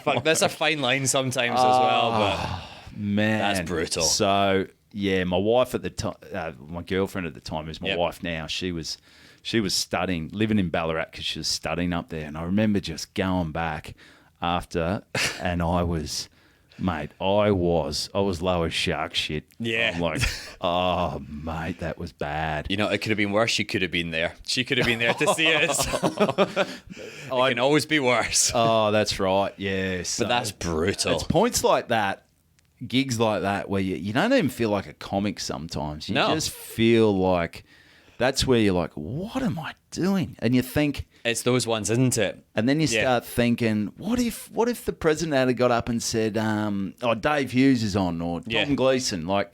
Fuck, that's a fine line sometimes as well, but man, that's brutal. So... yeah, my wife at the time, my girlfriend at the time, who's my wife now, she was studying, living in Ballarat because she was studying up there. And I remember just going back after, and I was low as shark shit. Yeah. I'm like, oh, mate, that was bad. It could have been worse. She could have been there. She could have been there to see it. It can always be worse. Oh, that's right. Yeah. So but that's brutal. It's points like that. Gigs like that where you don't even feel like a comic sometimes. You just feel like that's where you're like, what am I doing? And you think... it's those ones, isn't it? And then you start thinking, what if the president had got up and said, Dave Hughes is on, or Tom Gleeson? Like,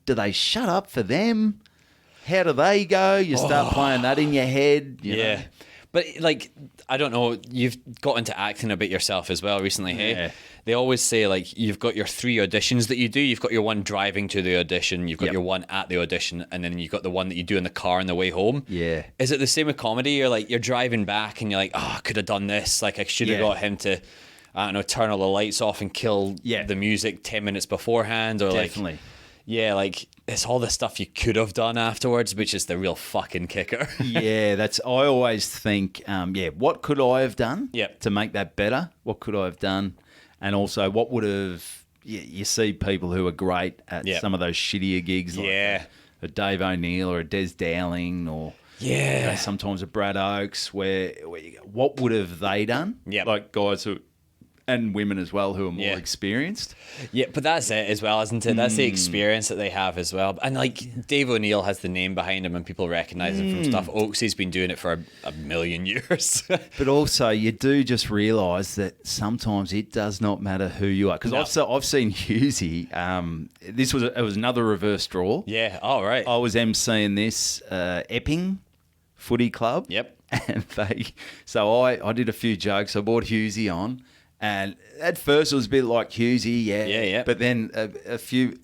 do they shut up for them? How do they go? You start playing that in your head. You know? But, I don't know, you've got into acting a bit yourself as well recently, hey? Yeah. They always say, you've got your 3 auditions that you do. You've got your one driving to the audition, you've got your one at the audition, and then you've got the one that you do in the car on the way home. Yeah. Is it the same with comedy? You're driving back and you're like, I could have done this. I should have got him to, I don't know, turn all the lights off and kill the music 10 minutes beforehand. Or Definitely. It's all the stuff you could have done afterwards, which is the real fucking kicker. I always think, what could I have done to make that better? What could I have done? And also, what would have... you see people who are great at some of those shittier gigs, like a Dave O'Neill or a Des Dowling, or sometimes a Brad Oakes, where you go, what would have they done? Yeah. Like guys who and women as well who are more Yeah. experienced. Yeah, but that's it as well, isn't it? That's the experience that they have as well. And like Dave O'Neill has the name behind him and people recognize him from stuff. Oaksy's been doing it for a million years. But also, you do just realise that sometimes it does not matter who you are. Because I've seen Hughesy. It was another reverse draw. Yeah, all right. I was emceeing this Epping Footy Club. Yep. And I did a few jokes. I brought Hughesy on. And at first it was a bit like Hughesy, yeah. But then a few,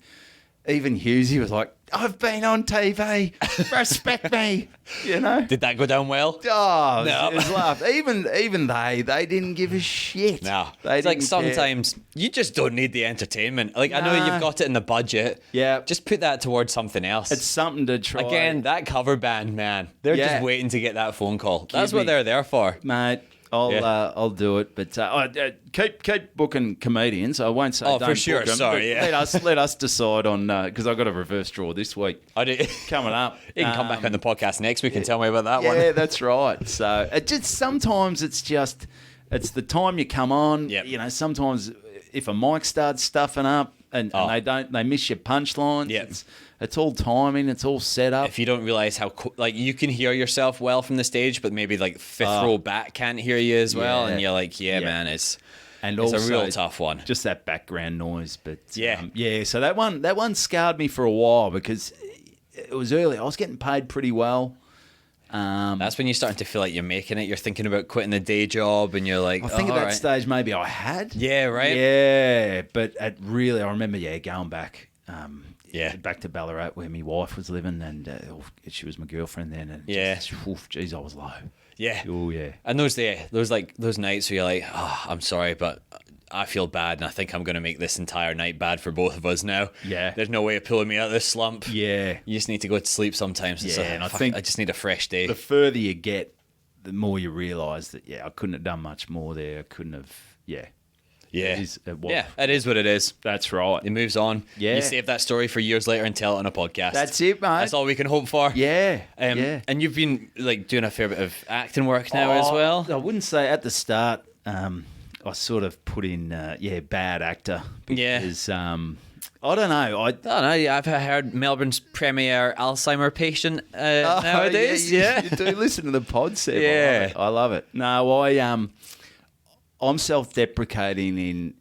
even Hughesy was like, I've been on TV, respect me, you know. Did that go down well? Oh, No. it was laugh. Even they didn't give a shit. No. They It's like didn't care. sometimes you just don't need the entertainment. Like, I know Nah. you've got it in the budget. Yeah. Just put that towards something else. It's something to try. Again, that cover band, man. They're Yeah. just waiting to get that phone call. That's me- what they're there for. Mate, I'll do it, but keep booking comedians. I won't say Oh, don't for sure. book 'em, Sorry, but yeah. let us decide on because I've got a reverse draw this week I do. coming up. You can come back on the podcast next week and tell me about that Yeah, one. that's right. So it just sometimes it's the time you come on. Yep. You know, sometimes if a mic starts stuffing up and they miss your punchlines. Yep. It's all timing. It's all set up. If you don't realize how like you can hear yourself well from the stage, but maybe like fifth row back can't hear you as well, Yeah. and you're like, Yeah. man, it's also a real tough one. Just that background noise, but Yeah. So that one scarred me for a while because it was early. I was getting paid pretty well. That's when you're starting to feel like you're making it. You're thinking about quitting the day job, and you're like, I think oh, at that right. stage maybe I had. Yeah, right. Yeah, but I remember going back. Yeah. Back to Ballarat where my wife was living, and she was my girlfriend then. And geez, I was low. Yeah. Oh yeah. And those nights where you're like, oh, I'm sorry, but I feel bad, and I think I'm going to make this entire night bad for both of us now. Yeah. There's no way of pulling me out of this slump. Yeah. You just need to go to sleep sometimes. It's Yeah, like, and I fuck, think I just need a fresh day. The further you get, the more you realise that I couldn't have done much more there. I couldn't have. Yeah. Yeah. It is what it is. That's right. It moves on. Yeah. You save that story for years later and tell it on a podcast. That's it, mate. That's all we can hope for. Yeah. And you've been like doing a fair bit of acting work now as well. I wouldn't say at the start. I sort of put in bad actor. Because, I don't know. I don't know. I've heard Melbourne's premier Alzheimer patient nowadays. You do listen to the pod, Seb. Yeah. I love it. No, I'm self-deprecating in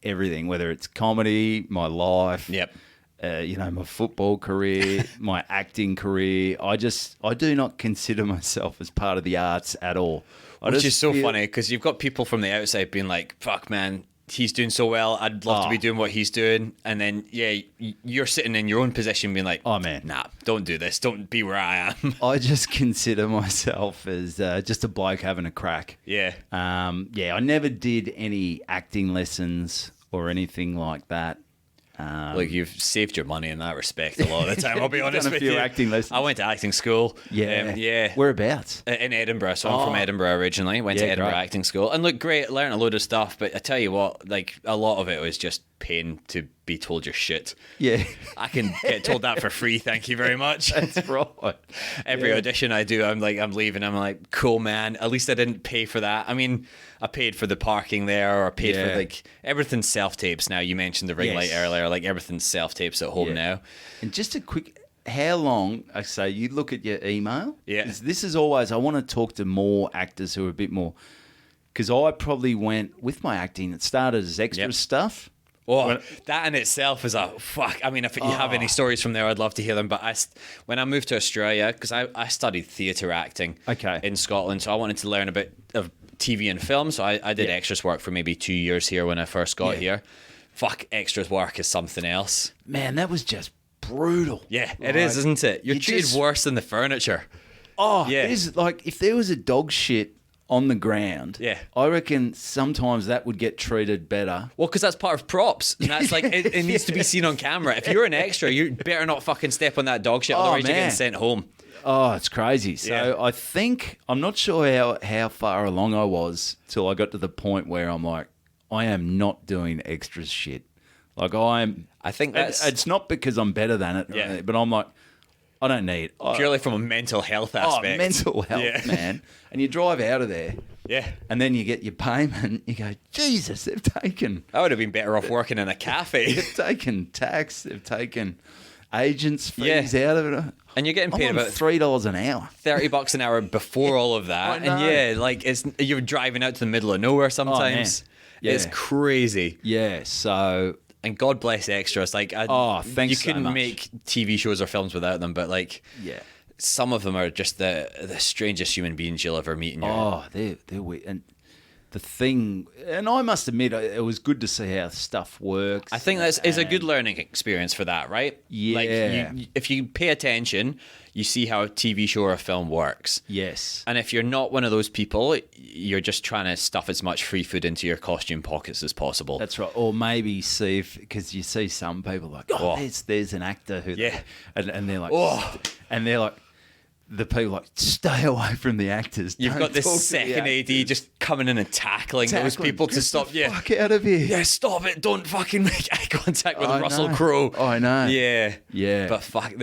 everything, whether it's comedy, my life, Yep. My football career, my acting career. I do not consider myself as part of the arts at all. Which is so funny because you've got people from the outside being like, fuck, man, he's doing so well. I'd love to be doing what he's doing. And then, you're sitting in your own position being like, oh, man. Nah, don't do this. Don't be where I am. I just consider myself as just a bloke having a crack. Yeah. I never did any acting lessons or anything like that. Like you've saved your money in that respect a lot of the time. I'll be honest done a with few you. acting lessons. I went to acting school. Yeah. Whereabouts? In Edinburgh. So I'm from Edinburgh originally. Went to Edinburgh great. Acting School. And look, great. Learned a load of stuff. But I tell you what, like a lot of it was just pain to be told you're shit. Yeah. I can get told that for free. Thank you very much. That's right. Every audition I do, I'm leaving. I'm like, cool, man. At least I didn't pay for that. I mean, I paid for the parking there, or I paid for like everything's self tapes now. You mentioned the ring light earlier. Like everything's self tapes at home now. And just a quick, how long? I say you look at your email. Yeah. This is always. I want to talk to more actors who are a bit more. Because I probably went with my acting. It started as extra stuff. Oh, that in itself is a fuck. I mean, if you have any stories from there, I'd love to hear them. But when I moved to Australia, because I studied theatre acting in Scotland, so I wanted to learn a bit of TV and film. So I did extras work for maybe 2 years here when I first got here. Fuck, extras work is something else. Man, that was just brutal. Yeah, it is, isn't it? You're treated worse than the furniture. Oh, yeah. It is like if there was a dog shit on the ground, I reckon sometimes that would get treated better. Well, because that's part of props. And that's like, it needs to be seen on camera. If you're an extra, you better not fucking step on that dog shit, otherwise you're getting sent home. Oh, it's crazy. So I think, I'm not sure how far along I was till I got to the point where I'm like, I am not doing extra shit. Like I think it's not because I'm better than it, but I'm like, I don't need it. Purely from a mental health aspect. Oh, mental health, man. And you drive out of there Yeah. And then you get your payment. You go, Jesus, they've taken I would have been better off working in a cafe. they've taken tax. They've taken agents' fees out of it. And you're getting paid I'm on about $3 an hour. $30 an hour before all of that. I know. And like you're driving out to the middle of nowhere sometimes. Yeah. It's crazy. Yeah, so... And God bless extras. Like, thanks you so couldn't much. make TV shows or films without them, but like, Yeah. some of them are just the strangest human beings you'll ever meet in your Oh, they're weird. And the thing... And I must admit, it was good to see how stuff works. I think that's is a good learning experience for that, right? Yeah. Like if you pay attention, you see how a TV show or a film works. Yes. And if you're not one of those people, you're just trying to stuff as much free food into your costume pockets as possible. That's right. Or maybe see if... Because you see some people like, there's an actor who... Yeah. And they're like... Oh. And they're like... The people like, stay away from the actors. You've Don't got this talk to the second AD actors. just coming in and tackling those people to Get stop the you. fuck out of here. Yeah, stop it. Don't fucking make eye contact with I Russell know. Crowe. I know. Yeah. Yeah. But fuck,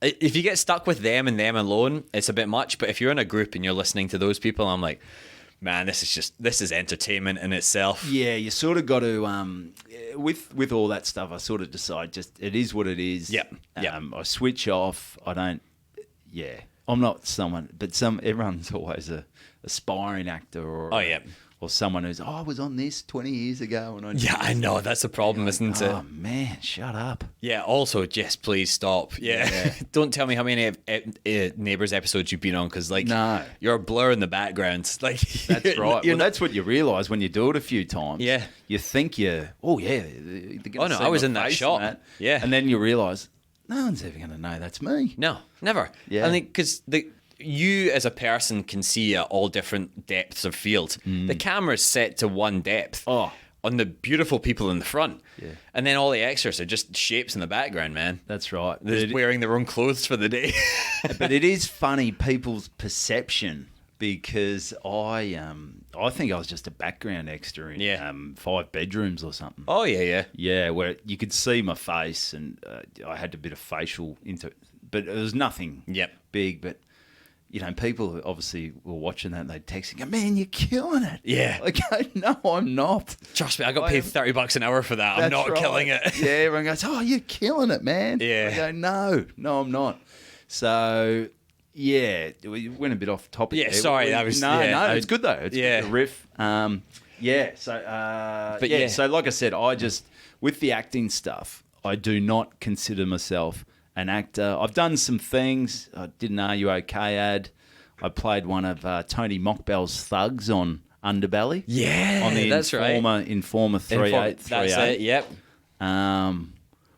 if you get stuck with them and them alone, it's a bit much. But if you're in a group and you're listening to those people, I'm like, man, this is entertainment in itself. Yeah, you sort of got to, with all that stuff, I sort of decide just, it is what it is. Yep. I switch off. I don't, I'm not someone, but everyone's always a aspiring actor or or someone who's I was on this 20 years ago and I know that's the problem, isn't it? Oh man, shut up. Yeah. Also, just please stop. Yeah. Don't tell me how many Neighbours episodes you've been on because you're a blur in the background. Like That's right. Well, that's what you realise when you do it a few times. Yeah. You think they're gonna see I was my in that face shot. and Yeah. and then you realise no one's ever going to know that's me. No, never. Yeah. I think because you as a person can see at all different depths of field. The camera's set to one depth on the beautiful people in the front. Yeah. And then all the extras are just shapes in the background, man. That's right. They're just wearing their own clothes for the day. But it is funny people's perception because I think I was just a background extra in 5 bedrooms or something. Oh, yeah. Yeah, where you could see my face and I had a bit of facial but it was nothing big. But, people obviously were watching that and they'd text and go, man, you're killing it. Yeah. I go, no, I'm not. Trust me, I got paid $30 an hour for that. I'm not killing it. Yeah, everyone goes, oh, you're killing it, man. Yeah. I go, no, I'm not. So... Yeah, we went a bit off topic. Yeah, there. sorry, that was it's good though. It's yeah. good, a riff. So like I said, I just with the acting stuff, I do not consider myself an actor. I've done some things. I did an Are You OK ad. I played one of Tony Mockbell's thugs on Underbelly. Yeah, on the that's Informer 3838. That's it. Yep.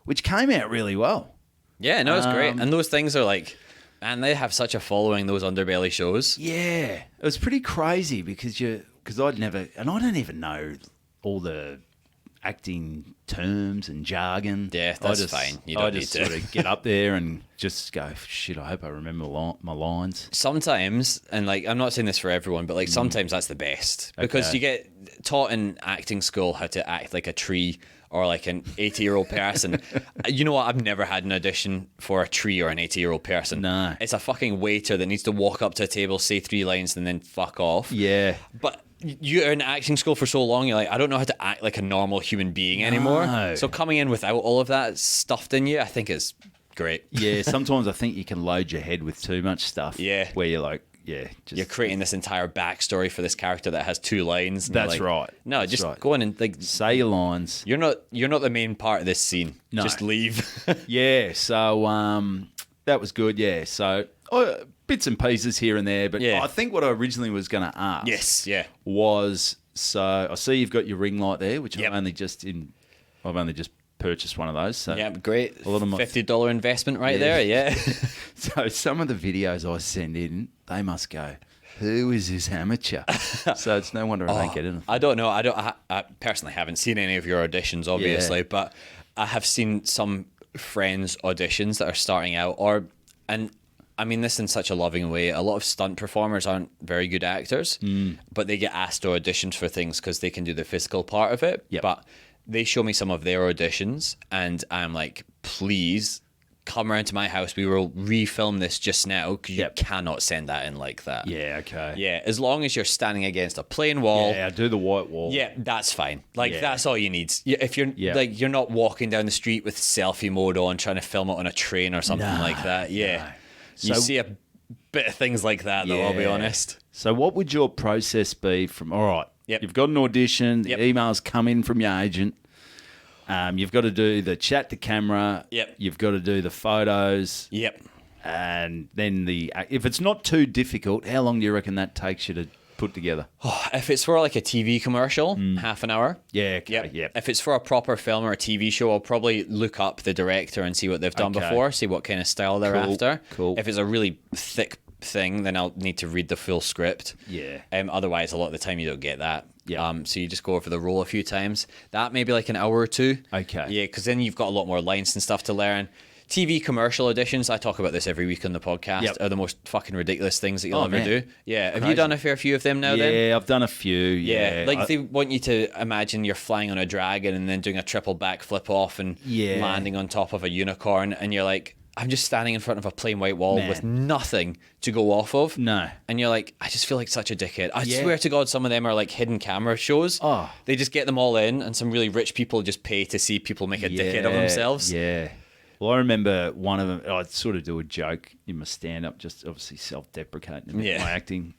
Which came out really well. Yeah, no, it's great. And those things are like. And they have such a following, those Underbelly shows. Yeah. It was pretty crazy because I don't even know all the acting terms and jargon. Yeah, that's fine. You don't need to. Sort of get up there and just go, shit, I hope I remember my lines. Sometimes, and like, I'm not saying this for everyone, but like sometimes that's the best. Because you get taught in acting school how to act like a tree or like an 80-year-old person. You know what? I've never had an audition for a tree or an 80-year-old person. No. It's a fucking waiter that needs to walk up to a table, say 3 lines, and then fuck off. Yeah. But you're in acting school for so long, you're like, I don't know how to act like a normal human being anymore. No. So coming in without all of that stuffed in you, I think is great. Yeah, sometimes I think you can load your head with too much stuff. Yeah. Where you're like, you're creating this entire backstory for this character that has 2 lines. And that's right. No, just go in and like say your lines. You're not the main part of this scene. No. Just leave. Yeah. So that was good. Yeah. So bits and pieces here and there, but I think what I originally was going to ask. Was so I see you've got your ring light there, which I've only just purchased one of those. So yeah, great. A lot of my $50 investment right there. Yeah. So some of the videos I send in, they must go, who is this amateur? So it's no wonder I don't get anything. I don't know. I personally haven't seen any of your auditions, obviously, but I have seen some friends' auditions that are starting out, and I mean this in such a loving way. A lot of stunt performers aren't very good actors, but they get asked to auditions for things because they can do the physical part of it. Yep. But they show me some of their auditions, and I'm like, please come around to my house. We will refilm this just now because you Yep. cannot send that in like that. Yeah, okay. Yeah, as long as you're standing against a plain wall. Yeah, do the white wall. Yeah, that's fine. Like, Yeah. that's all you need. If you're like, you're not walking down the street with selfie mode on, trying to film it on a train or something like that. Yeah. no. You So- see a bit of things like that, though, I'll be Yeah. honest. So what would your process be from, all right, Yep. you've got an audition, the Yep. emails come in from your agent, you've got to do the chat to camera, Yep. you've got to do the photos, Yep. and then if it's not too difficult, how long do you reckon that takes you to put together? If it's for like a TV commercial, half an hour. Yeah, okay, Yep. yep. If it's for a proper film or a TV show, I'll probably look up the director and see what they've done Okay. before, see what kind of style they're Cool, after. cool. If it's a really thick thing, then I'll need to read the full script. Yeah. Otherwise, a lot of the time you don't get that. Yeah. So you just go over the role a few times. That maybe like an hour or two. Okay. Yeah, because then you've got a lot more lines and stuff to learn. TV commercial auditions, I talk about this every week on the podcast, Yep. are the most fucking ridiculous things that you'll ever man. do. Yeah. Have you Crazy. done a fair few of them now then? Yeah, I've done a few. Yeah, Yeah, like they want you to imagine you're flying on a dragon and then doing a triple backflip off and Yeah. landing on top of a unicorn, and you're like, I'm just standing in front of a plain white wall Man. with nothing to go off of. No. And you're like, I just feel like such a dickhead. I Yeah. swear to God, some of them are like hidden camera shows. Oh. They just get them all in, and some really rich people just pay to see people make a dickhead of themselves. Yeah. Well, I remember one of them, I'd sort of do a joke in my stand-up, just obviously self-deprecating in Yeah. my acting.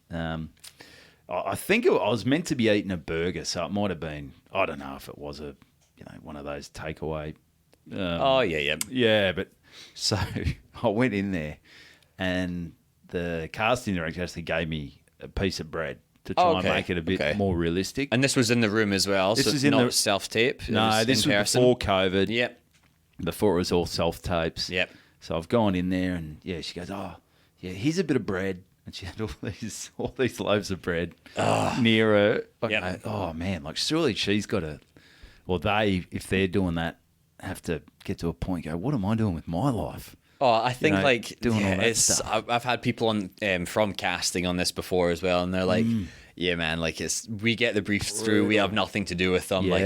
I think I was meant to be eating a burger, so it might have been, I don't know if it was one of those takeaway. Oh, yeah. Yeah, but so I went in there and the casting director actually gave me a piece of bread to try and make it a bit more realistic. And this was in the room as well, This so was it's in not the- self-tape. It No, this in was person. before COVID. Yep. Before it was all self-tapes. Yep. So I've gone in there and, she goes, oh, yeah, here's a bit of bread. And she had all these loaves of bread near her. Yep. Oh, man, like surely she's got to, or they, if they're doing that, have to get to a point and go, what am I doing with my life? Oh, I think doing all that it's. stuff. I've had people on from casting on this before as well, and they're like, "Yeah, man, like we get the briefs through. We have nothing to do with them. Like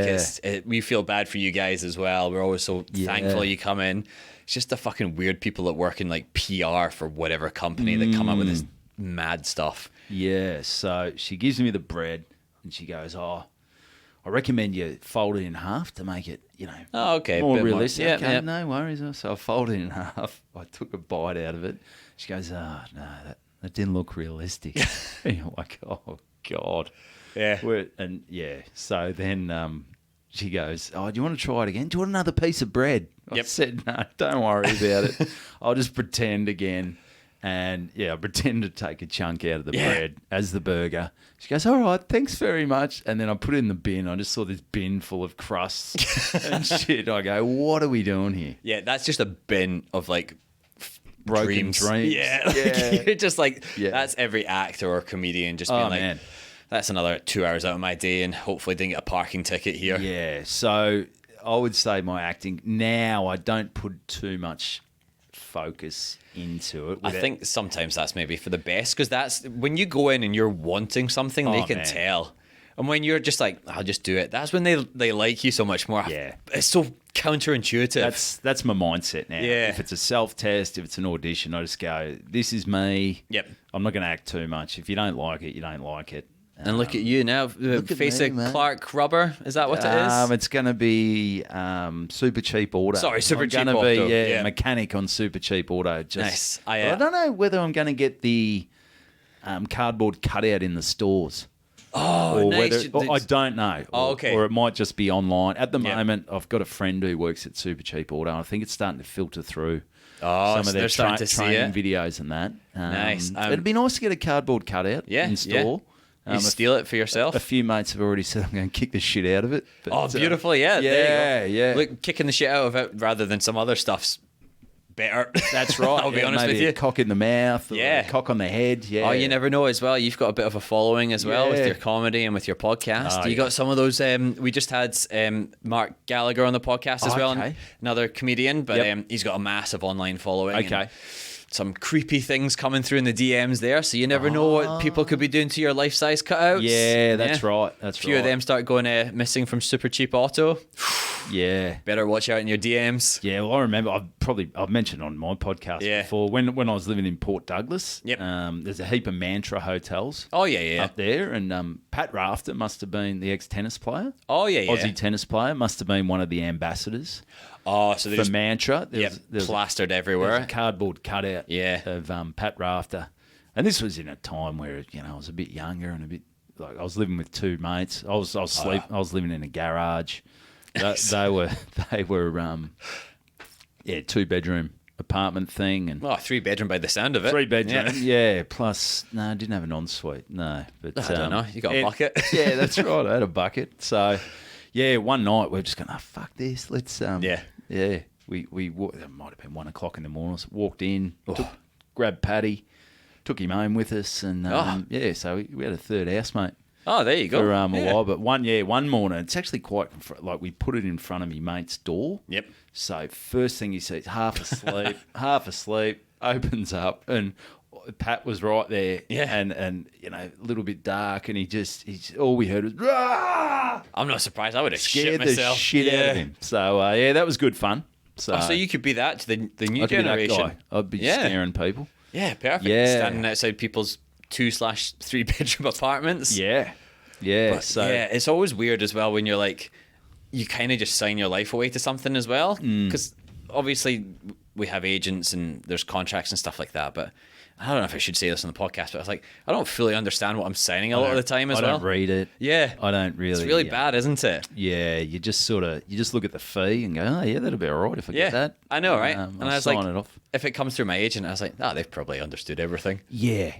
we feel bad for you guys as well. We're always so thankful you come in. It's just the fucking weird people that work in like PR for whatever company that come up with this mad stuff. Yeah, so she gives me the bread and she goes, oh, I recommend you fold it in half to make it, Oh, okay, more bit more- realistic. yeah, Okay, yeah. no worries. So I folded it in half. I took a bite out of it. She goes, oh, no, that didn't look realistic. And you're like, oh, God. Yeah. So then she goes, oh, do you want to try it again? Do you want another piece of bread? I Yep. said, no, don't worry about it. I'll just pretend again. And I pretend to take a chunk out of the bread as the burger. She goes, all right, thanks very much. And then I put it in the bin. I just saw this bin full of crusts and shit. I go, what are we doing here? Yeah, that's just a bin of like Broken dreams. Yeah, Yeah. you're just like Yeah. that's every actor or comedian just being like, man. that's another 2 hours out of my day, and hopefully didn't get a parking ticket here. Yeah. So I would say my acting now, I don't put too much focus into it. I think sometimes that's maybe for the best, because that's when you go in and you're wanting something, they can man. tell. And when you're just like, I'll just do it, that's when they like you so much more. Yeah. It's so counterintuitive. That's my mindset now. Yeah. If it's a self-test, if it's an audition, I just go, this is me. Yep. I'm not going to act too much. If you don't like it, you don't like it. And look at you now, at face me, of man. Clark Rubber. Is that what it is? It's going to be Super Cheap Auto. Sorry, Super I'm Cheap gonna Auto, be yeah. mechanic on Super Cheap Auto. Nice. But I don't know whether I'm going to get the cardboard cutout in the stores. Oh, Or nice. I don't know. Oh, Or- okay. Or it might just be online. At the Yep. moment, I've got a friend who works at Super Cheap Auto. I think it's starting to filter through Oh, some so of they're their starting to see training it. videos and that. Nice. It'd be nice to get a cardboard cutout Yeah, in store. You steal it for yourself. A few mates have already said I'm going to kick the shit out of it. But, Oh, beautiful! Yeah, yeah, there you go. yeah. Look, kicking the shit out of it rather than some other stuff's better. That's right. I'll be honest maybe with you. a cock in the mouth, or Yeah. a cock on the head. Yeah. Oh, you never know as well. You've got a bit of a following as well with Yeah. your comedy and with your podcast. Oh, You yeah. got some of those. We just had Mark Gallagher on the podcast as well, okay. and another comedian, but Yep. he's got a massive online following. and Okay. some creepy things coming through in the DMs there, so you never know what people could be doing to your life-size cutouts. Yeah, that's right. That's A few of them start going missing from Super Cheap Auto. Yeah. Better watch out in your DMs. Yeah, well, I remember I've mentioned on my podcast before when I was living in Port Douglas. Yep. There's a heap of Mantra hotels. Oh yeah. Up there, and Pat Rafter must have been the ex-tennis player. Oh yeah. Aussie tennis player, must have been one of the ambassadors. Oh, so for Mantra. There's plastered everywhere. There's a cardboard cutout. Of Pat Rafter, and this was in a time where I was a bit younger and a bit like I was living with two mates. I was living in a garage. They were 2-bedroom apartment thing, and 3-bedroom by the sound of it. 3-bedroom, plus no, I didn't have an ensuite. No, but I don't know. You got a bucket. Yeah, that's right. I had a bucket. So one night we were just going, fuck this. Let's we it might have been 1 o'clock in the morning. So walked in, grabbed Paddy, took him home with us, and so we had a third housemate. Oh, there you go. For a while, but one morning, it's actually quite like we put it in front of my mate's door. Yep. So first thing he sees, half asleep, opens up, and Pat was right there. Yeah. And a little bit dark, and he's all we heard was Rah! I'm not surprised. I would have scared shit myself. the shit out of him. So that was good fun. So you could be that to the new I'd generation. Be that guy. I'd be scaring people. Yeah, perfect. Yeah. Standing outside people's 2/3-bedroom apartments. Yeah. But, it's always weird as well when you're like, you kind of just sign your life away to something as well. Because obviously we have agents and there's contracts and stuff like that. But I don't know if I should say this on the podcast, but I was like, I don't fully understand what I'm signing a lot of the time as well. I don't read it. Yeah. I don't really. It's really bad, isn't it? Yeah, you just look at the fee and go, oh yeah, that'll be all right if I get that. I know, right? And I was sign like, it off. If it comes through my agent, I was like, they've probably understood everything. Yeah,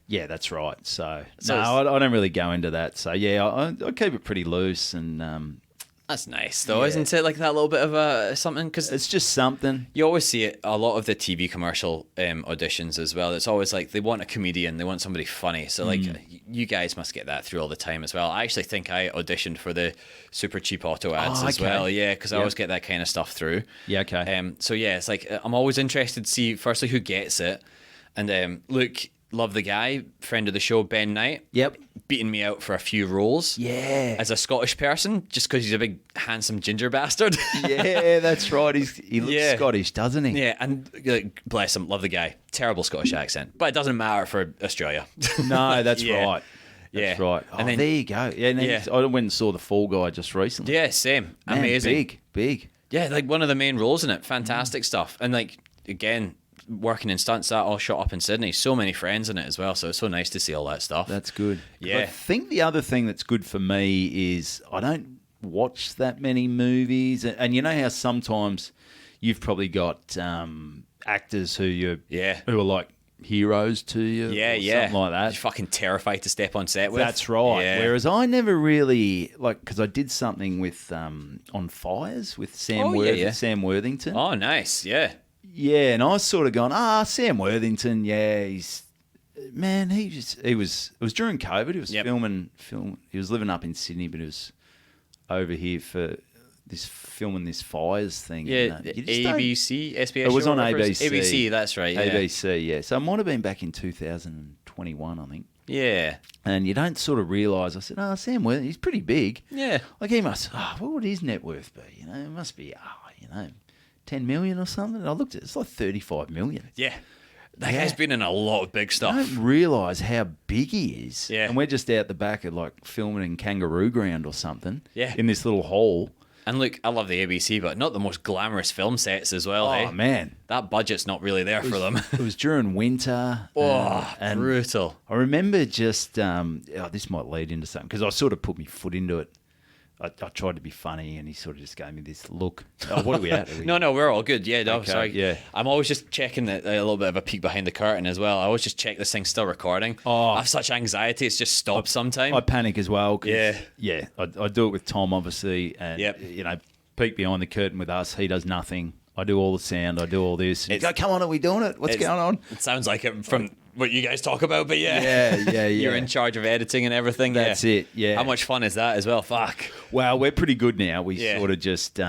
that's right. So I don't really go into that. So I keep it pretty loose, and that's nice though, isn't it? Like that little bit of something, because it's just something. You always see it a lot of the TV commercial auditions as well. It's always like they want a comedian, they want somebody funny. So like you guys must get that through all the time as well. I actually think I auditioned for the Super Cheap Auto ads as well. Yeah, because I always get that kind of stuff through. Yeah, okay. So it's like I'm always interested to see firstly who gets it, and look. Love the guy, friend of the show, Ben Knight. Yep. Beating me out for a few roles. Yeah. As a Scottish person, just because he's a big, handsome ginger bastard. Yeah, that's right. He looks Scottish, doesn't he? Yeah, and bless him, love the guy. Terrible Scottish accent. But it doesn't matter for Australia. No, that's right. That's right. And then, there you go. Yeah, and I went and saw The Fall Guy just recently. Yeah, same. Man, amazing. Big. Yeah, like one of the main roles in it. Fantastic stuff. And like, again, working in stunts, that all shot up in Sydney. So many friends in it as well, so it's so nice to see all that stuff. That's good. Yeah. I think the other thing that's good for me is I don't watch that many movies, and you know how sometimes you've probably got actors who are like heroes to you, something like that. You're fucking terrified to step on set with. That's right. Yeah. Whereas I never really because I did something with on Fires with Sam Worthington. Oh, nice. Yeah. Yeah, and I was sort of going, Sam Worthington, it was during COVID. He was filming. He was living up in Sydney, but he was over here for filming this Fires thing. Yeah, ABC, SBS. It was on ABC. ABC, that's right. Yeah. ABC, yeah. So it might have been back in 2021, I think. Yeah. And you don't sort of realise. I said, Sam Worthington, he's pretty big. Yeah. Like he must. What would his net worth be? It must be. 10 million or something. And I looked at it, it's like 35 million. Yeah. That guy's been in a lot of big stuff. I don't realise how big he is. Yeah. And we're just out the back of like filming in Kangaroo Ground or something. Yeah. In this little hole. And look, I love the ABC, but not the most glamorous film sets as well. Oh, man. That budget's not really there for them. It was during winter. And brutal. I remember just, this might lead into something, because I sort of put my foot into it. I tried to be funny, and he sort of just gave me this look. Oh, what are we at? No, we're all good. Yeah, no, okay, sorry. Yeah. I'm always just checking a little bit of a peek behind the curtain as well. I always just check this thing's still recording. Oh. I have such anxiety, it's just stopped sometime. I panic as well. Yeah. I do it with Tom, obviously, and peek behind the curtain with us. He does nothing. I do all the sound. I do all this. You go, come on, are we doing it? What's going on? It sounds like it from what you guys talk about, but yeah. You're in charge of editing and everything. That's it. Yeah. How much fun is that as well? Fuck. Well, we're pretty good now. We sort of just, we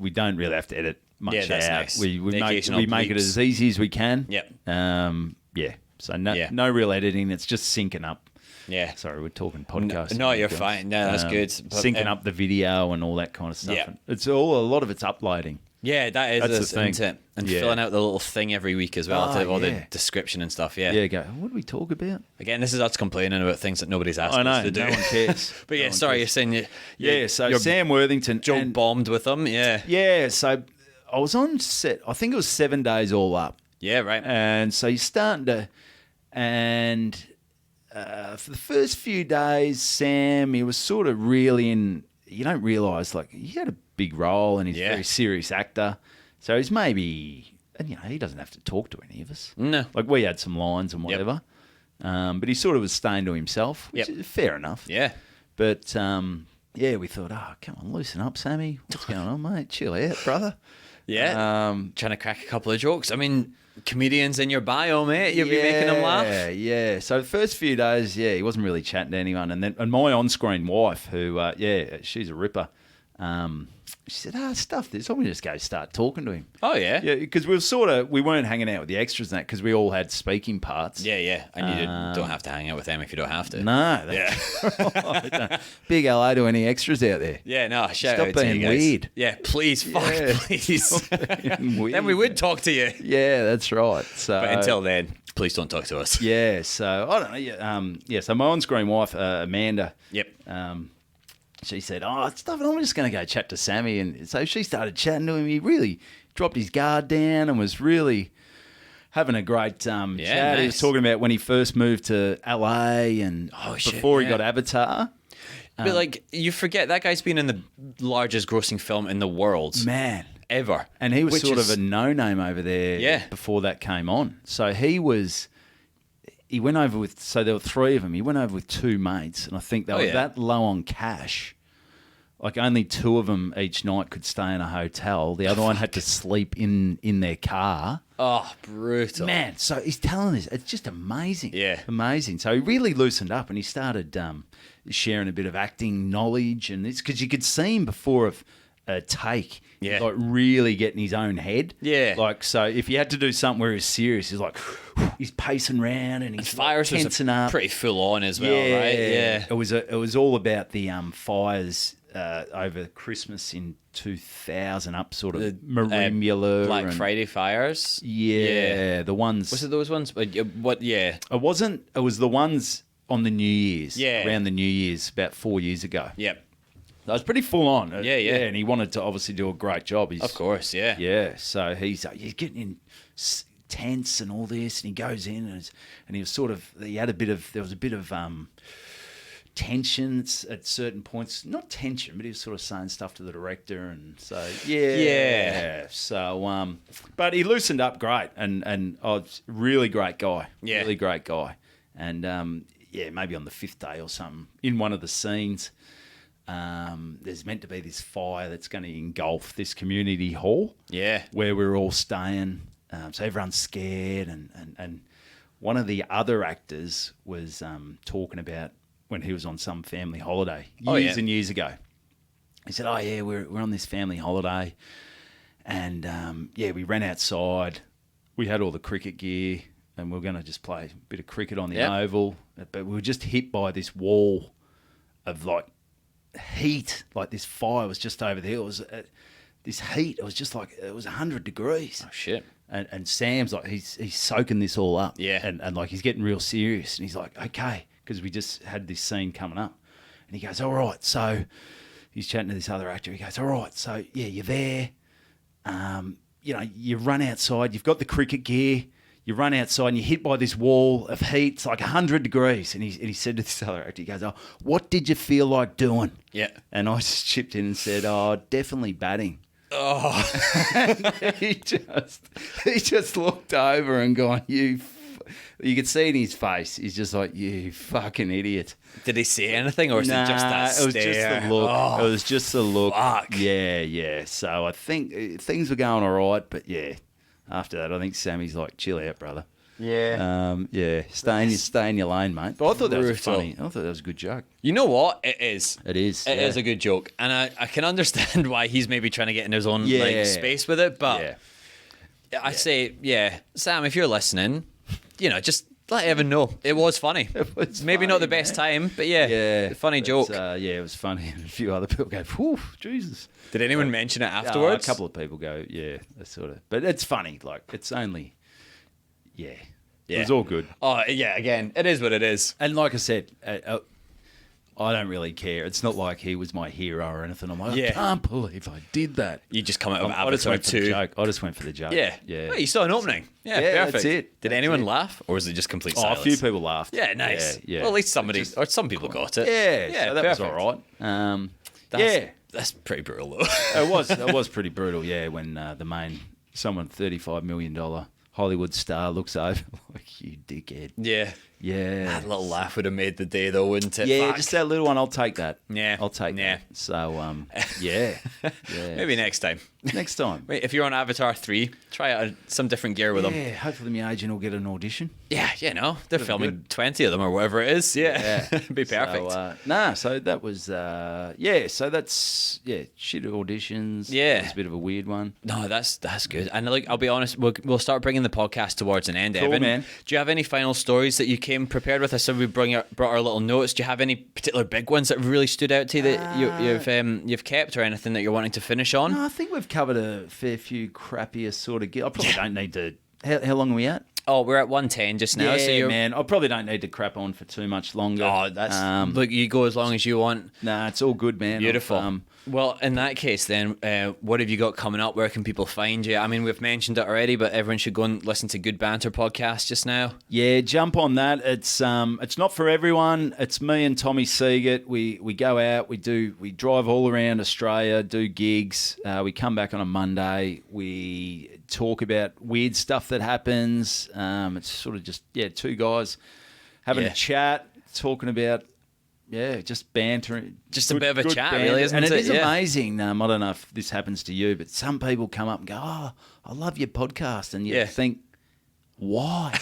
don't really have to edit much out. Nice. We make it as easy as we can. Yep. So no real editing. It's just syncing up Yeah. Sorry, we're talking podcasting. No, you're fine. No, that's good. But, syncing up the video and all that kind of stuff. Yeah. It's a lot of it's uploading. Yeah, that's the thing. isn't it? And Yeah. filling out the little thing every week as well, all the description and stuff. Yeah. Yeah, go, what do we talk about? Again, this is us complaining about things that nobody's asked us to do. No one cares. But yeah, No one sorry, cares. you're saying So you're Sam Worthington. Joe and- bombed with them. Yeah. Yeah, so I was on set, I think it was 7 days all up. Yeah, right. And so you're starting to, and for the first few days, Sam, he was sort of really in, you don't realise, like, he had a big role and he's a very serious actor. So he's maybe, and he doesn't have to talk to any of us. No. Like, we had some lines and whatever. But he sort of was staying to himself, which is fair enough. Yeah. But, we thought, come on, loosen up, Sammy. What's going on, mate? Chill out, brother. Yeah. Trying to crack a couple of jokes. I mean, comedians in your bio, mate. You'll be making them laugh. Yeah. So the first few days, he wasn't really chatting to anyone. And my on-screen wife, who, she's a ripper, she said, stuff this. I'm going to just go start talking to him. Oh, yeah? Yeah, because we weren't hanging out with the extras and that because we all had speaking parts. Yeah. And you don't have to hang out with them if you don't have to. No. Right. Big hello to any extras out there. Yeah, no, shout Stop out to you being guys. weird. Yeah, please, please. Stop being weird. Then we would talk to you. Yeah, that's right. So, But until then, please don't talk to us. Yeah, so I don't know. So my on-screen wife, Amanda. Yep. She said, stuff, I'm just going to go chat to Sammy. And so she started chatting to him. He really dropped his guard down and was really having a great chat. Nice. He was talking about when he first moved to LA and before he got Avatar. But like, you forget that guy's been in the largest grossing film in the world. Man. Ever. And he was sort of a no-name over there before that came on. So he went over with, so there were three of them. He went over with two mates, and I think they were that low on cash. Like only two of them each night could stay in a hotel. The other one had to sleep in their car. Oh, brutal. Man, so he's telling us, it's just amazing. Yeah. Amazing. So he really loosened up and he started sharing a bit of acting knowledge. And it's because you could see him before a take. Yeah. Like really getting his own head. Yeah. Like, so if you had to do something where he was serious, he's like, he's pacing around and he's Fires was tensing up. pretty full on as well, right? Yeah. It was all about the fires over Christmas in 2000 up sort of Marimbula. Black Friday fires. Yeah. The ones. Was it those ones? What? Yeah. It wasn't. It was the ones on the New Year's. Yeah. Around the New Year's about 4 years ago. Yep. That was pretty full on. Yeah. And he wanted to obviously do a great job. Of course, yeah. Yeah. So he's getting in tents and all this, and he goes in and he was sort of, there was a bit of tensions at certain points. Not tension, but he was sort of saying stuff to the director, and so yeah. So but he loosened up great, and really great guy. Yeah. Really great guy. And maybe on the fifth day or something, in one of the scenes, there's meant to be this fire that's going to engulf this community hall. Yeah. Where we're all staying. So everyone's scared, and one of the other actors was talking about when he was on some family holiday years and years ago. He said, we're on this family holiday, and we ran outside. We had all the cricket gear, and we were going to just play a bit of cricket on the oval, but we were just hit by this wall of like heat, like this fire was just over there. It was this heat. It was just like, it was 100 degrees. Oh, shit. And Sam's like, he's soaking this all up. Yeah. And like, he's getting real serious. And he's like, okay, because we just had this scene coming up. And he goes, all right. So he's chatting to this other actor. He goes, all right. So, you're there. You run outside. You've got the cricket gear. You run outside and you're hit by this wall of heat. It's like 100 degrees. And he said to this other actor, he goes, what did you feel like doing? Yeah. And I just chipped in and said, definitely batting. Oh, he just looked over and gone, you could see in his face, he's just like, you fucking idiot. Did he say anything, or was it just that stare? It was just the look. Oh, it was just the look. Fuck. Yeah. So I think things were going all right, but after that, I think Sammy's like, chill out, brother. Yeah. Stay in your lane, mate. But I thought that was funny. I thought that was a good joke. You know what? It is. It is. It is a good joke. And I can understand why he's maybe trying to get in his own space with it. But I say, Sam, if you're listening, just let Evan know. It was funny. It was maybe funny, not the best time, but funny joke. It was funny. And a few other people go, whew, Jesus. Did anyone mention it afterwards? A couple of people go, sort of. But it's funny. Like, it's only, it was all good. Oh, yeah, again, it is what it is. And like I said, I don't really care. It's not like he was my hero or anything. I'm like, I can't believe I did that. You just come out of Avatar 2. I just went for the joke. Yeah. Yeah. Well, you saw an opening. Yeah, perfect. That's it. Did anyone laugh, or was it just complete silence? A few people laughed. Yeah, nice. Yeah. Well, at least somebody, or some people got it. Yeah, so that was perfect. all right. That's pretty brutal, though. It was pretty brutal, when the main, $35 million Hollywood star looks over like, you dickhead. Yeah. Yeah. That little laugh would have made the day, though, wouldn't it? Yeah, Fuck. just that little one. I'll take that. Yeah. I'll take that. So, yeah. Maybe next time. Next time. Wait, if you're on Avatar 3, try out some different gear with them. Yeah, hopefully my agent will get an audition. Yeah, they're filming 20 of them or whatever it is. Yeah. Be perfect. So that was, so that's, shit auditions. Yeah. It's a bit of a weird one. No, that's good. And like, I'll be honest, we'll start bringing the podcast towards an end, Cool, Evan. man. Do you have any final stories that you came prepared with? I said we brought our little notes. Do you have any particular big ones that really stood out to you that you've kept, or anything that you're wanting to finish on? No, I think we've covered a fair few crappier sort of gear. I probably don't need to. How long are we at? Oh, we're at 110 just now. Yeah, man. I probably don't need to crap on for too much longer. Oh, that's look. You go as long as you want. Nah, it's all good, man. Beautiful. Well, in that case, then, what have you got coming up? Where can people find you? I mean, we've mentioned it already, but everyone should go and listen to Good Banter podcast just now. Yeah, jump on that. It's not for everyone. It's me and Tommy Siegert. We go out. We drive all around Australia, do gigs. We come back on a Monday. We talk about weird stuff that happens. It's sort of just two guys having a chat, talking about. Yeah, just bantering. Just a bit of a chat, banter. really, isn't it? And it is amazing. I don't know if this happens to you, but some people come up and go, oh, I love your podcast. And you think, why?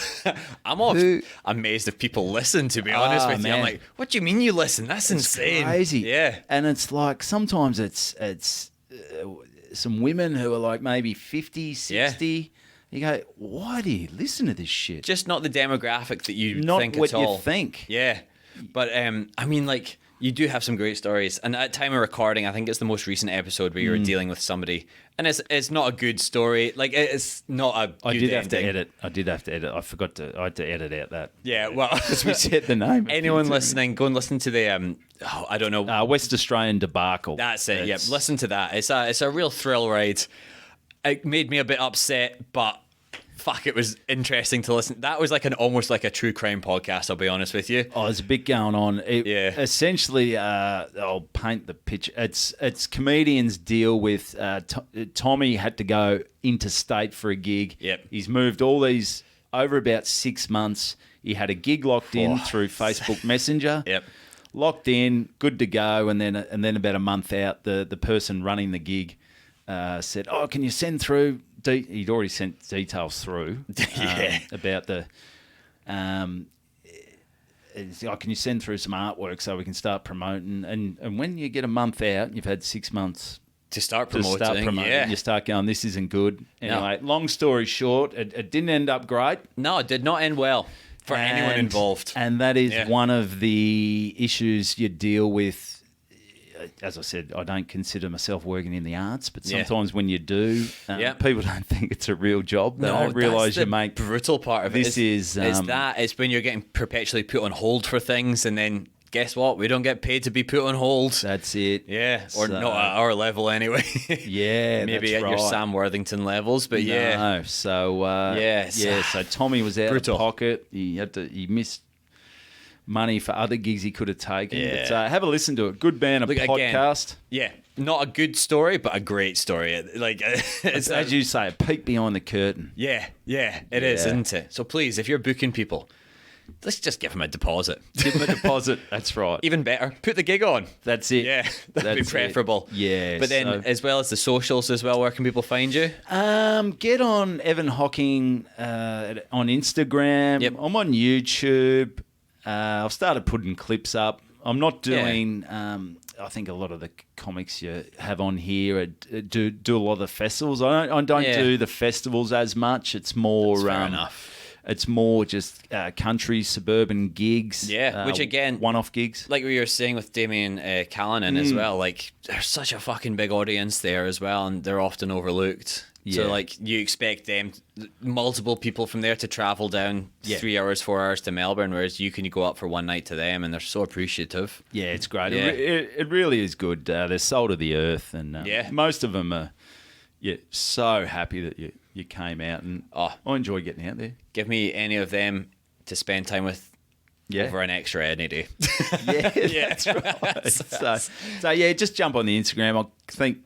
I'm amazed if people listen, to be honest with you. I'm like, what do you mean you listen? That's insane. Crazy. Yeah. And it's like, sometimes it's some women who are like maybe 50, 60. Yeah. You go, why do you listen to this shit? Just not the demographic that you Not think what at all. you think. Yeah. But, I mean, like, you do have some great stories. And at time of recording, I think it's the most recent episode where you were dealing with somebody. And it's not a good story. Like, it's not a good I did have ending. to edit. I had to edit out that. Yeah, well. Because we said the name. Anyone listening, go and listen to the, I don't know. West Australian debacle. That's it, yeah. Listen to that. It's a real thrill ride. It made me a bit upset, but fuck, it was interesting to listen. That was almost like a true crime podcast, I'll be honest with you. Oh, there's a bit going on. Essentially, I'll paint the picture. It's comedians deal with... Tommy had to go interstate for a gig. Yep. He's moved all these over about 6 months. He had a gig locked in through Facebook Messenger. Yep. Locked in, good to go, and then about a month out, the person running the gig said, "Oh, can you send through?" He'd already sent details through about the. Can you send through some artwork so we can start promoting? And when you get a month out, you've had 6 months to start promoting. You start going, this isn't good. Anyway, long story short, it didn't end up great. No, it did not end well for anyone involved. And that is one of the issues you deal with. As I said, I don't consider myself working in the arts, but sometimes when you do, people don't think it's a real job. They don't realise you make brutal part of it. It's when you're getting perpetually put on hold for things, and then guess what? We don't get paid to be put on hold. That's it. Yeah, or not at our level anyway. Yeah, maybe that's at your Sam Worthington levels, but no. So so Tommy was out of pocket. He missed money for other gigs he could have taken. Yeah. But have a listen to it. Good Banter podcast. Again, not a good story, but a great story. Like it's as you say, a peek behind the curtain. Yeah, it is, isn't it? So please, if you're booking people, let's just give them a deposit. Give them a deposit. That's right. Even better, put the gig on. That's it. Yeah, that'd be preferable. Yeah. But then, as well as the socials as well, where can people find you? Get on Evan Hocking on Instagram. Yep. I'm on YouTube. I've started putting clips up. I'm not doing. I think a lot of the comics you have on here do a lot of the festivals. I don't do the festivals as much. It's more. That's fair enough. It's more just country, suburban gigs. Yeah, which again, one-off gigs. Like we were saying with Damien Callanan as well, like there's such a fucking big audience there as well, and they're often overlooked. Yeah. So like you expect them, multiple people from there to travel down 3 hours, 4 hours to Melbourne, whereas you can go up for one night to them, and they're so appreciative. Yeah, it's great. Yeah. It really is good. They're sold of the earth, and most of them are so happy that you came out, and I enjoy getting out there. Give me any of them to spend time with over an extra any day. That's right. So yeah, just jump on the Instagram. I'll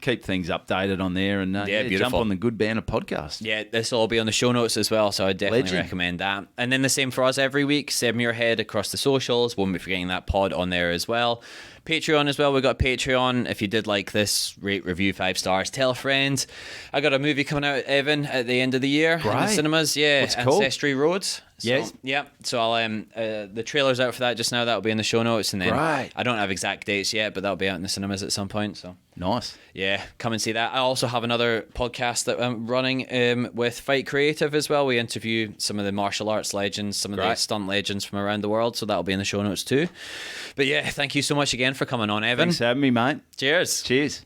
keep things updated on there, and jump on the Good Banter podcast. Yeah, this will all be on the show notes as well, so I definitely recommend that. And then the same for us every week. Seb Muirhead across the socials. Won't be forgetting that pod on there as well. Patreon as well. We've got Patreon. If you did like this, rate, review 5 stars. Tell a friend. I got a movie coming out, Evan, at the end of the year in the cinemas. Yeah, what's it called? Ancestry Road. So, yes. Yeah. So I'll the trailer's out for that just now. That'll be in the show notes, and then I don't have exact dates yet, but that'll be out in the cinemas at some point. So nice. Yeah, come and see that. I also have another podcast that I'm running with Fight Creative as well. We interview some of the martial arts legends, some of the stunt legends from around the world, so that'll be in the show notes too. But yeah, thank you so much again for coming on, Evan. Thanks for having me, mate. Cheers. Cheers.